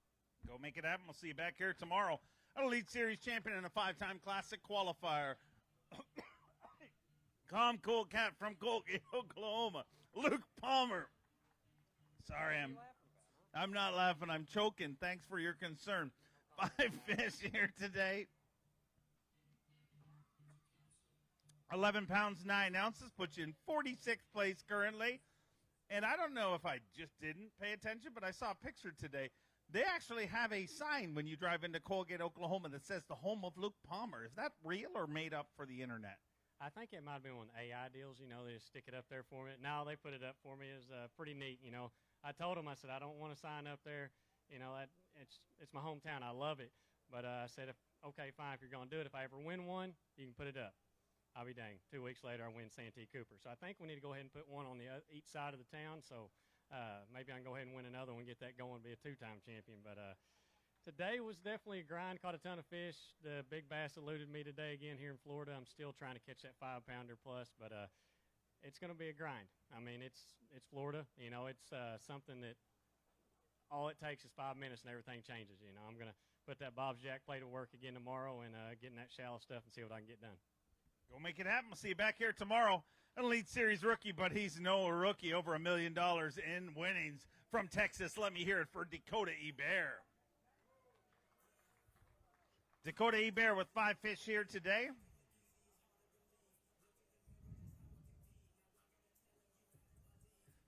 Go make it happen. We'll see you back here tomorrow. An Elite Series champion and a 5-time Classic qualifier. Calm, cool cat from Colgate, Oklahoma. Luke Palmer. Sorry, I'm not laughing. I'm choking. Thanks for your concern. 5 fish here today. 11 pounds, 9 ounces. Puts you in 46th place currently. And I don't know if I just didn't pay attention, but I saw a picture today. They actually have a sign when you drive into Colgate, Oklahoma that says the home of Luke Palmer. Is that real or made up for the internet? I think it might have been one of the AI deals. They just stick it up there for me. Now they put it up for me. It was pretty neat. I told them, I said, I don't want to sign up there. It's my hometown. I love it. But I said, okay, fine, if you're going to do it. If I ever win one, you can put it up. I'll be dang. 2 weeks later, I win Santee Cooper. So I think we need to go ahead and put one on each side of the town. So maybe I can go ahead and win another one, get that going, be a two-time champion. But today was definitely a grind. Caught a ton of fish. The big bass eluded me today again here in Florida. I'm still trying to catch that 5-pounder plus, but it's going to be a grind. I mean, it's Florida. You know, it's something that all it takes is 5 minutes and everything changes. You know, I'm going to put that Bob's Jack play to work again tomorrow and get in that shallow stuff and see what I can get done. Go make it happen. We'll see you back here tomorrow. An Elite Series rookie, but he's no rookie. Over $1 million in winnings from Texas. Let me hear it for Dakota Ebert. Dakota Ebert with 5 fish here today.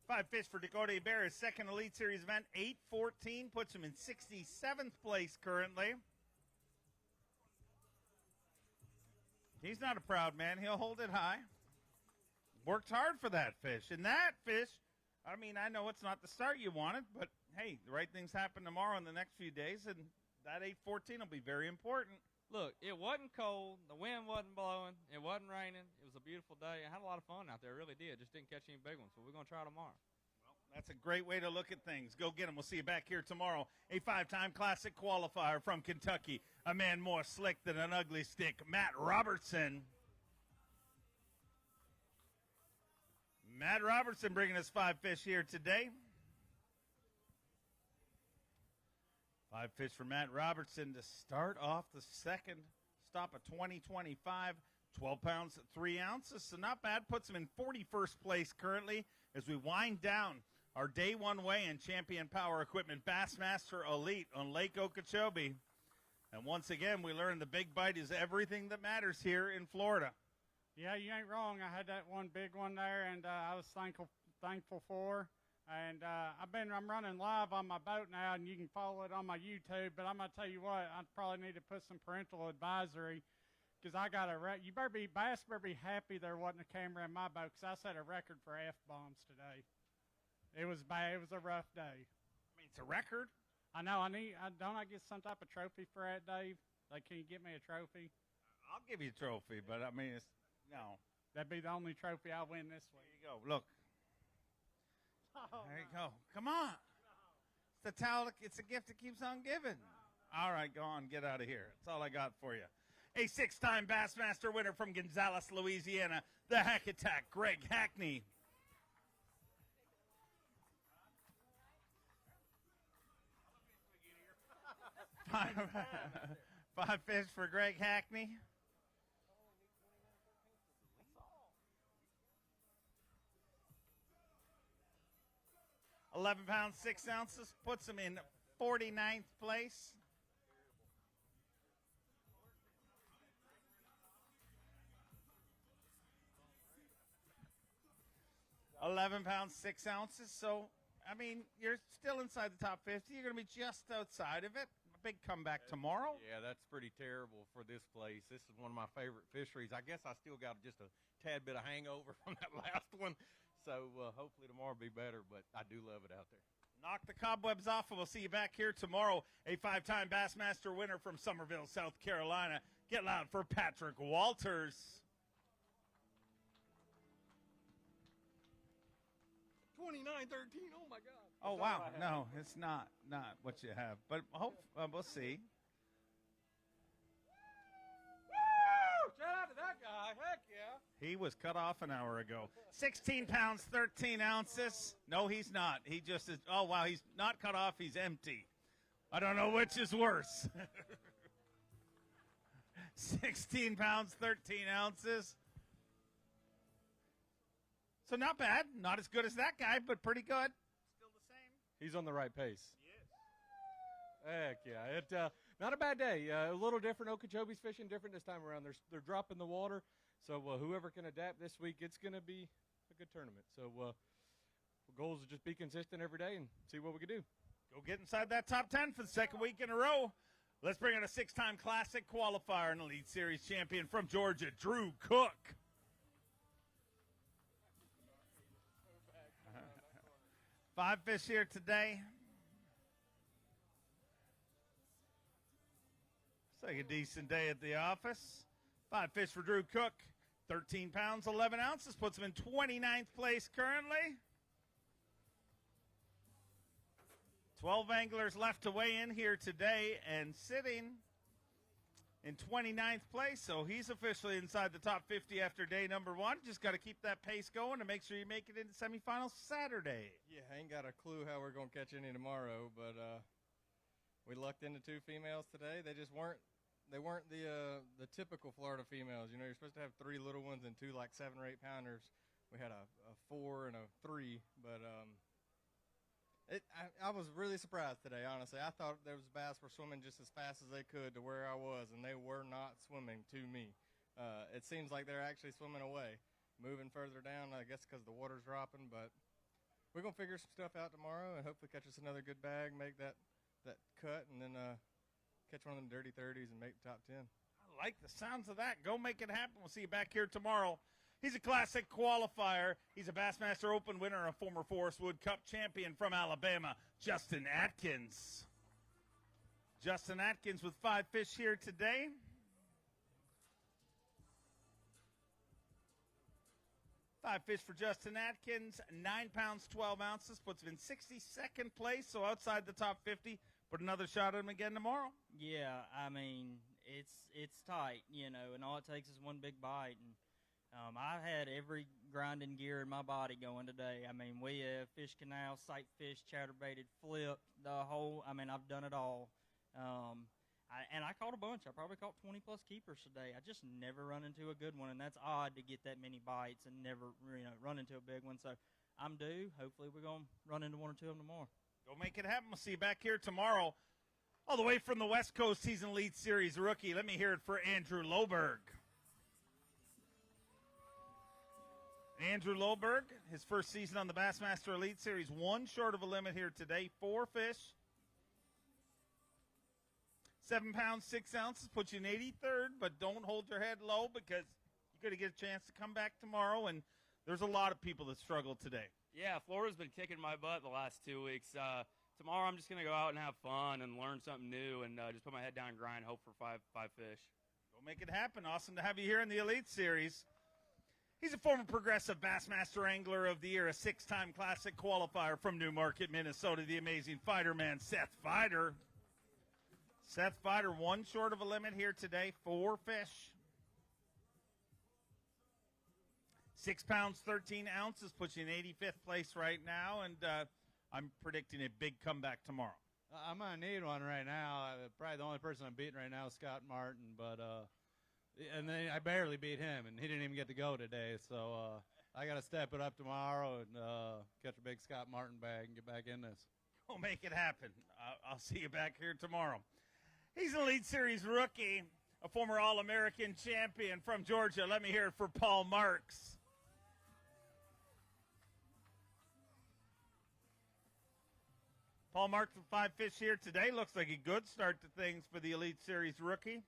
Five fish for Dakota Ebert. His second Elite Series event, 8-14, puts him in 67th place currently. He's not a proud man. He'll hold it high. Worked hard for that fish. And that fish, I mean, I know it's not the start you wanted, but, hey, the right things happen tomorrow in the next few days, and that 8-14 will be very important. Look, it wasn't cold. The wind wasn't blowing. It wasn't raining. It was a beautiful day. I had a lot of fun out there. I really did. Just didn't catch any big ones, so we're going to try tomorrow. That's a great way to look at things. Go get them. We'll see you back here tomorrow. A 5-time Classic qualifier from Kentucky. A man more slick than an ugly stick, Matt Robertson. Matt Robertson bringing us 5 fish here today. 5 fish for Matt Robertson to start off the second stop of 2025. 12 pounds, 3 ounces, so not bad. Puts him in 41st place currently as we wind down our day one weigh-in. Champion Power Equipment Bassmaster Elite on Lake Okeechobee. And once again, we learned the big bite is everything that matters here in Florida. Yeah, you ain't wrong. I had that one big one there, and I was thankful for. And I'm running live on my boat now, and you can follow it on my YouTube. But I'm gonna tell you what, I probably need to put some parental advisory, because I got Bass better be happy there wasn't a camera in my boat, because I set a record for F-bombs today. It was bad. It was a rough day. I mean, it's a record. I know. Don't I get some type of trophy for that, Dave? Like, can you get me a trophy? I'll give you a trophy, but I mean, no. That'd be the only trophy I win this week. There you go. Look. There you go. Come on. It's the towel. It's a gift that keeps on giving. All right, go on. Get out of here. That's all I got for you. A 6-time Bassmaster winner from Gonzales, Louisiana, the Hack Attack, Greg Hackney. Five fish for Greg Hackney. £11 6 ounces, puts him in 49th place. £11 6 ounces. So, I mean, you're still inside the top 50. You're going to be just outside of it. A big comeback tomorrow. Yeah, that's pretty terrible for this place. This is one of my favorite fisheries. I guess I still got just a tad bit of hangover from that last one. So hopefully tomorrow will be better, but I do love it out there. Knock the cobwebs off, and we'll see you back here tomorrow. A 5-time Bassmaster winner from Summerville, South Carolina. Get loud for Patrick Walters. 29-13, oh my God. Oh, wow. No, it's not what you have. But we'll see. Woo! Shout out to that guy. Heck yeah. He was cut off an hour ago. 16 pounds, 13 ounces. No, he's not. He just is. Oh, wow. He's not cut off. He's empty. I don't know which is worse. 16 pounds, 13 ounces. So not bad. Not as good as that guy, but pretty good. Still the same. He's on the right pace. Heck yeah. Not a bad day. A little different. Okeechobee's fishing different this time around. They're dropping the water. So whoever can adapt this week, it's going to be a good tournament. So the goal is to just be consistent every day and see what we can do. Go get inside that top 10 for the second week in a row. Let's bring in a 6-time Classic qualifier and Elite Series champion from Georgia, Drew Cook. Five fish here today. It's like a decent day at the office. 5 fish for Drew Cook. 13 pounds, 11 ounces. Puts him in 29th place currently. 12 anglers left to weigh in here today, and sitting in 29th place, so he's officially inside the top 50 after day number 1. Just got to keep that pace going to make sure you make it into semifinals Saturday. Yeah, I ain't got a clue how we're going to catch any tomorrow, but we lucked into 2 females today. They just weren't the typical Florida females. You know, you're supposed to have 3 little ones and 2 like 7 or 8 pounders. We had a 4 and a 3, but I was really surprised today, honestly. I thought those bass were swimming just as fast as they could to where I was, and they were not swimming to me. It seems like they're actually swimming away, moving further down, I guess because the water's dropping. But we're going to figure some stuff out tomorrow and hopefully catch us another good bag, make that cut, and then catch one of them dirty 30s and make the top 10. I like the sounds of that. Go make it happen. We'll see you back here tomorrow. He's a classic qualifier. He's a Bassmaster Open winner, a former Forest Wood Cup champion from Alabama, Justin Atkins. Justin Atkins with 5 fish here today. Five fish for Justin Atkins, 9 pounds, 12 ounces, puts him in 62nd place, so outside the top 50. Put another shot at him again tomorrow. Yeah, I mean, it's tight, you know, and all it takes is one big bite. And I had every grinding gear in my body going today. I mean, we have fish canal, sight fish, chatterbaited, flip, I've done it all. I caught a bunch. I probably caught 20-plus keepers today. I just never run into a good one, and that's odd to get that many bites and never, run into a big one. So I'm due. Hopefully we're going to run into 1 or 2 of them tomorrow. Go make it happen. We'll see you back here tomorrow. All the way from the West Coast Season Elite Series rookie. Let me hear it for Andrew Loberg. Andrew Loberg, his first season on the Bassmaster Elite Series, 1 short of a limit here today, 4 fish. 7 pounds, 6 ounces, puts you in 83rd, but don't hold your head low because you're going to get a chance to come back tomorrow, and there's a lot of people that struggled today. Yeah, Florida's been kicking my butt the last 2 weeks. Tomorrow I'm just going to go out and have fun and learn something new and just put my head down and grind, hope for five fish. Go make it happen. Awesome to have you here in the Elite Series. He's a former Progressive Bassmaster Angler of the Year, a 6-time Classic qualifier from Newmarket, Minnesota, the amazing fighter man, Seth Fighter. Seth Fighter, 1 short of a limit here today, 4 fish. 6 pounds, 13 ounces, puts you in 85th place right now, and I'm predicting a big comeback tomorrow. I'm going to need one right now. Probably the only person I'm beating right now is Scott Martin, but and then I barely beat him, and he didn't even get to go today. So I got to step it up tomorrow and catch a big Scott Martin bag and get back in this. Go make it happen. I'll see you back here tomorrow. He's an Elite Series rookie, a former All-American champion from Georgia. Let me hear it for Paul Marks. Paul Marks with 5 fish here today. Looks like a good start to things for the Elite Series rookie.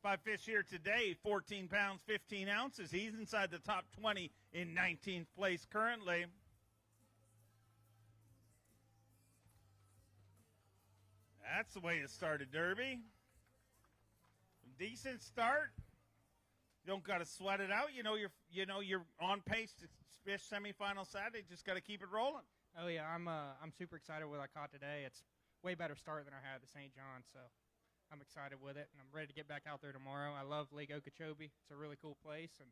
5 fish here today, 14 pounds, 15 ounces. He's inside the top 20 in 19th place currently. That's the way it started, Derby. Decent start. You don't got to sweat it out. You're on pace to fish semifinal Saturday. Just got to keep it rolling. Oh yeah, I'm super excited with what I caught today. It's way better start than I had at St. John, so I'm excited with it, and I'm ready to get back out there tomorrow. I love Lake Okeechobee. It's a really cool place, and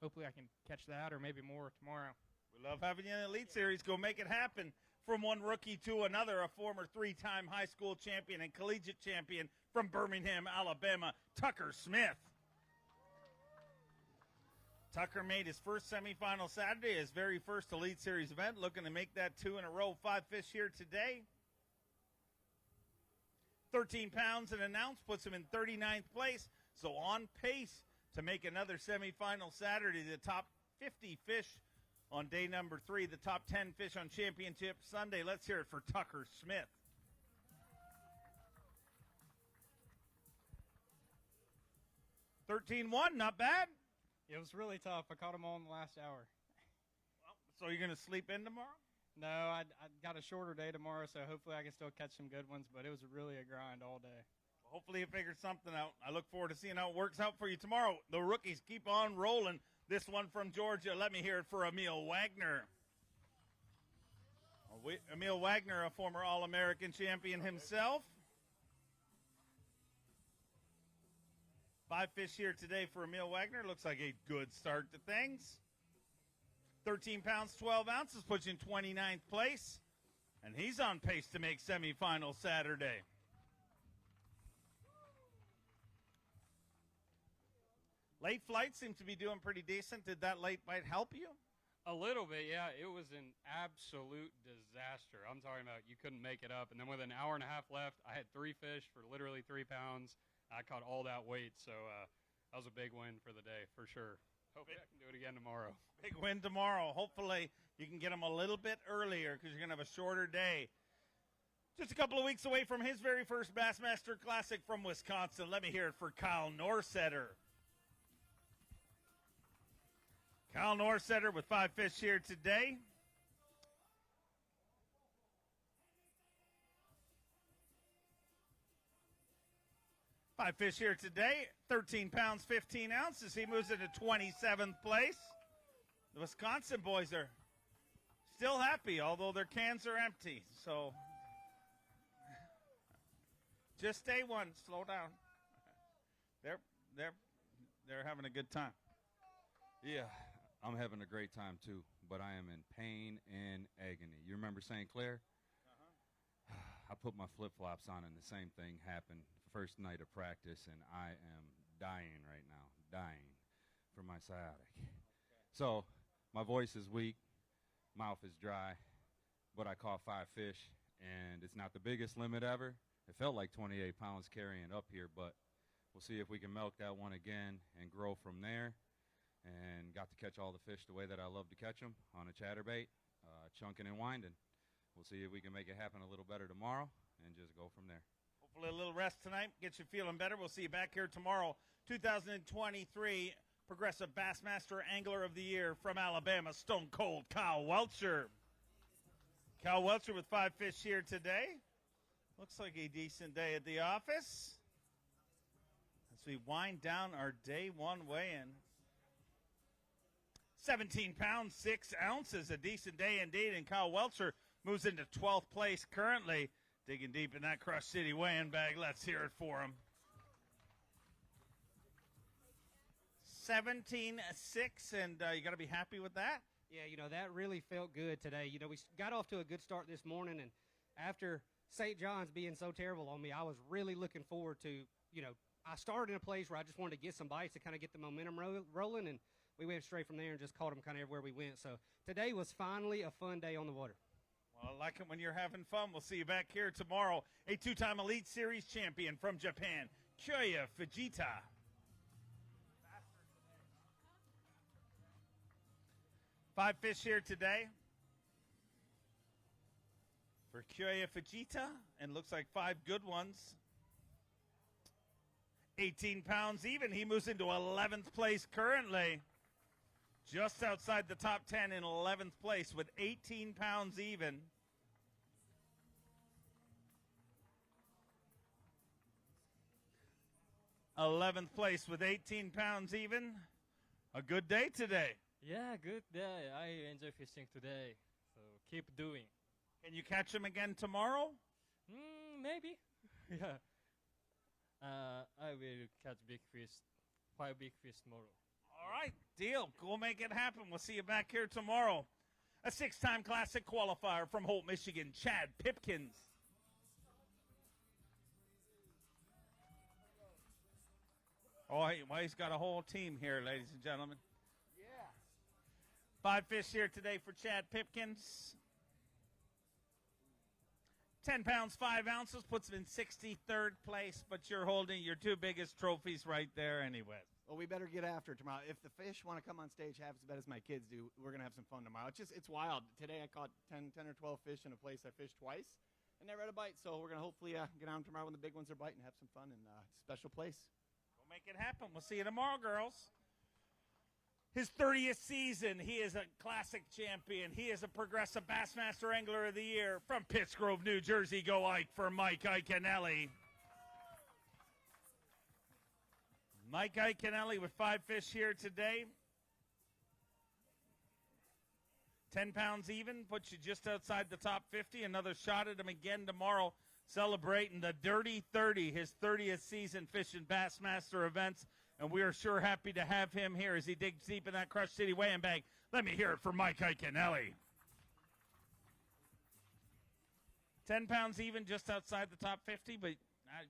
hopefully I can catch that or maybe more tomorrow. We love having you in the Elite Series. Go make it happen. From one rookie to another, a former 3-time high school champion and collegiate champion from Birmingham, Alabama, Tucker Smith. Tucker made his first semifinal Saturday, his very first Elite Series event, looking to make that 2 in a row. 5 fish here today. 13 pounds and an ounce puts him in 39th place. So on pace to make another semifinal Saturday. The top 50 fish on day number 3, the top 10 fish on Championship Sunday. Let's hear it for Tucker Smith. $13-1, not bad. It was really tough. I caught them all in the last hour. So you're going to sleep in tomorrow? No, I got a shorter day tomorrow, so hopefully I can still catch some good ones, but it was really a grind all day. Well, hopefully you figure something out. I look forward to seeing how it works out for you tomorrow. The rookies keep on rolling. This one from Georgia. Let me hear it for Emil Wagner. Emil Wagner, a former All-American champion himself. 5 fish here today for Emil Wagner. Looks like a good start to things. 13 pounds, 12 ounces, puts you in 29th place. And he's on pace to make semifinals Saturday. Late flight seems to be doing pretty decent. Did that late bite help you? A little bit, yeah. It was an absolute disaster. I'm talking about you couldn't make it up. And then with an hour and a half left, I had 3 fish for literally 3 pounds. I caught all that weight, so that was a big win for the day, for sure. Hopefully I can do it again tomorrow. Big win tomorrow. Hopefully you can get him a little bit earlier because you're going to have a shorter day. Just a couple of weeks away from his very first Bassmaster Classic from Wisconsin. Let me hear it for Kyle Norsetter. Kyle Norsetter with 5 fish here today. Five fish here today, 13 pounds, 15 ounces. He moves into 27th place. The Wisconsin boys are still happy, although their cans are empty. So just day one, slow down. They're having a good time. Yeah, I'm having a great time too, but I am in pain and agony. You remember St. Clair? I put my flip-flops on and the same thing happened first night of practice, and I am dying right now, dying from my sciatic. So my voice is weak, mouth is dry, but I caught 5 fish, and it's not the biggest limit ever. It felt like 28 pounds carrying up here, but we'll see if we can milk that one again and grow from there. And got to catch all the fish the way that I love to catch them on a chatterbait, chunking and winding. We'll see if we can make it happen a little better tomorrow and just go from there. Hopefully a little rest tonight gets you feeling better. We'll see you back here tomorrow. 2023 Progressive Bassmaster Angler of the Year from Alabama, Stone Cold Kyle Welcher. Kyle Welcher with 5 fish here today. Looks like a decent day at the office as we wind down our day one weigh-in. 17 pounds, 6 ounces, a decent day indeed, and Kyle Welcher moves into 12th place currently. Digging deep in that Crush City weighing bag. Let's hear it for him. 17-6, and you got to be happy with that? Yeah, that really felt good today. We got off to a good start this morning, and after St. John's being so terrible on me, I was really looking forward to, I started in a place where I just wanted to get some bites to kind of get the momentum rolling, and we went straight from there and just caught them kind of everywhere we went. So today was finally a fun day on the water. Well, I like it when you're having fun. We'll see you back here tomorrow. A 2-time Elite Series champion from Japan, Kyoya Fujita. 5 fish here today for Kyoya Fujita, and looks like 5 good ones. 18 pounds even. He moves into 11th place currently. Just outside the top 10 in 11th place with 18 pounds even. '11th place with 18 pounds even. A good day today. Yeah, good day. I enjoy fishing today, so keep doing. Can you catch him again tomorrow? Maybe. Yeah. I will catch big fish, 5 big fish tomorrow. All right, deal. We'll make it happen. We'll see you back here tomorrow. A 6-time Classic qualifier from Holt, Michigan, Chad Pipkins. Oh, well, he's got a whole team here, ladies and gentlemen. Yeah. 5 fish here today for Chad Pipkins. 10 pounds, 5 ounces, puts him in 63rd place, but you're holding your 2 biggest trophies right there anyway. Well, we better get after it tomorrow. If the fish want to come on stage half as bad as my kids do, we're going to have some fun tomorrow. It's wild. Today I caught 10 or 12 fish in a place I fished twice and never had a bite. So we're going to hopefully get on tomorrow when the big ones are biting and have some fun in a special place. We'll make it happen. We'll see you tomorrow, girls. His 30th season, he is a Classic champion. He is a Progressive Bassmaster Angler of the Year from Pittsgrove, New Jersey. Go Ike for Mike Iaconelli. Mike Iaconelli with 5 fish here today. 10 pounds even, puts you just outside the top 50. Another shot at him again tomorrow, celebrating the Dirty 30, his 30th season fishing Bassmaster events. And we are sure happy to have him here as he digs deep in that Crush City weighing bag. Let me hear it for Mike Iaconelli. 10 pounds even, just outside the top 50, but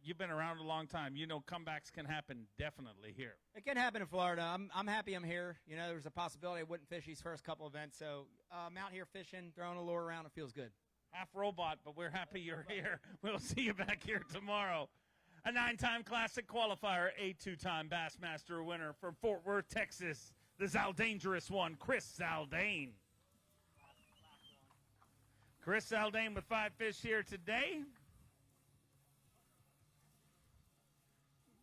you've been around a long time. You know comebacks can happen definitely here. It can happen in Florida. I'm happy I'm here. You know, there was a possibility I wouldn't fish these first couple events, so I'm out here fishing, throwing a lure around. It feels good. Half robot, but we're happy you're here. We'll see you back here tomorrow. A 9-time Classic qualifier, a 2-time Bassmaster winner from Fort Worth, Texas, the Zaldangerous one, Chris Zaldane. Chris Zaldane with 5 fish here today.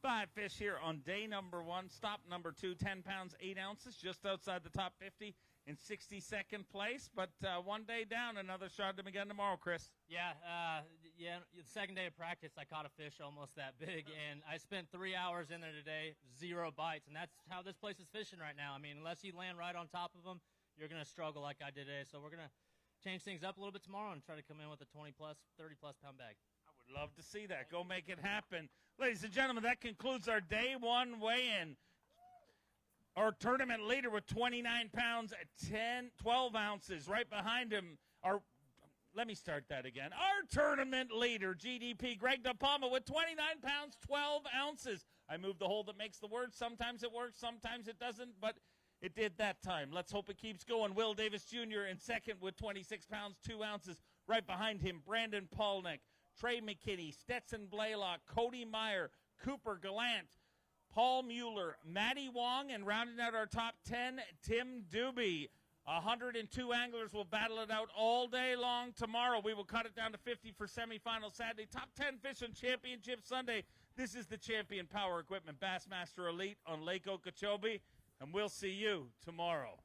5 fish here on day number 1. Stop number 2, 10 pounds, 8 ounces, just outside the top 50 in 62nd place. But one day down, another shot at him again tomorrow, Chris. Yeah, the second day of practice, I caught a fish almost that big, and I spent 3 hours in there today, 0 bites, and that's how this place is fishing right now. I mean, unless you land right on top of them, you're going to struggle like I did today. So we're going to change things up a little bit tomorrow and try to come in with a 20-plus, 30-plus pound bag. Love to see that. Go make it happen. Ladies and gentlemen, that concludes our day 1 weigh-in. Our tournament leader with 29 pounds, 12 ounces. Right behind him, let me start that again. Our tournament leader, GDP, Greg DePalma, with 29 pounds, 12 ounces. I moved the hole that makes the word. Sometimes it works, sometimes it doesn't, but it did that time. Let's hope it keeps going. Will Davis Jr. in second with 26 pounds, 2 ounces. Right behind him, Brandon Polnick, Trey McKinney, Stetson Blaylock, Cody Meyer, Cooper Gallant, Paul Mueller, Matty Wong, and rounding out our top 10, Tim Doobie. 102 anglers will battle it out all day long tomorrow. We will cut it down to 50 for semifinal Saturday. Top 10 fishing championship Sunday. This is the Champion Power Equipment Bassmaster Elite on Lake Okeechobee, and we'll see you tomorrow.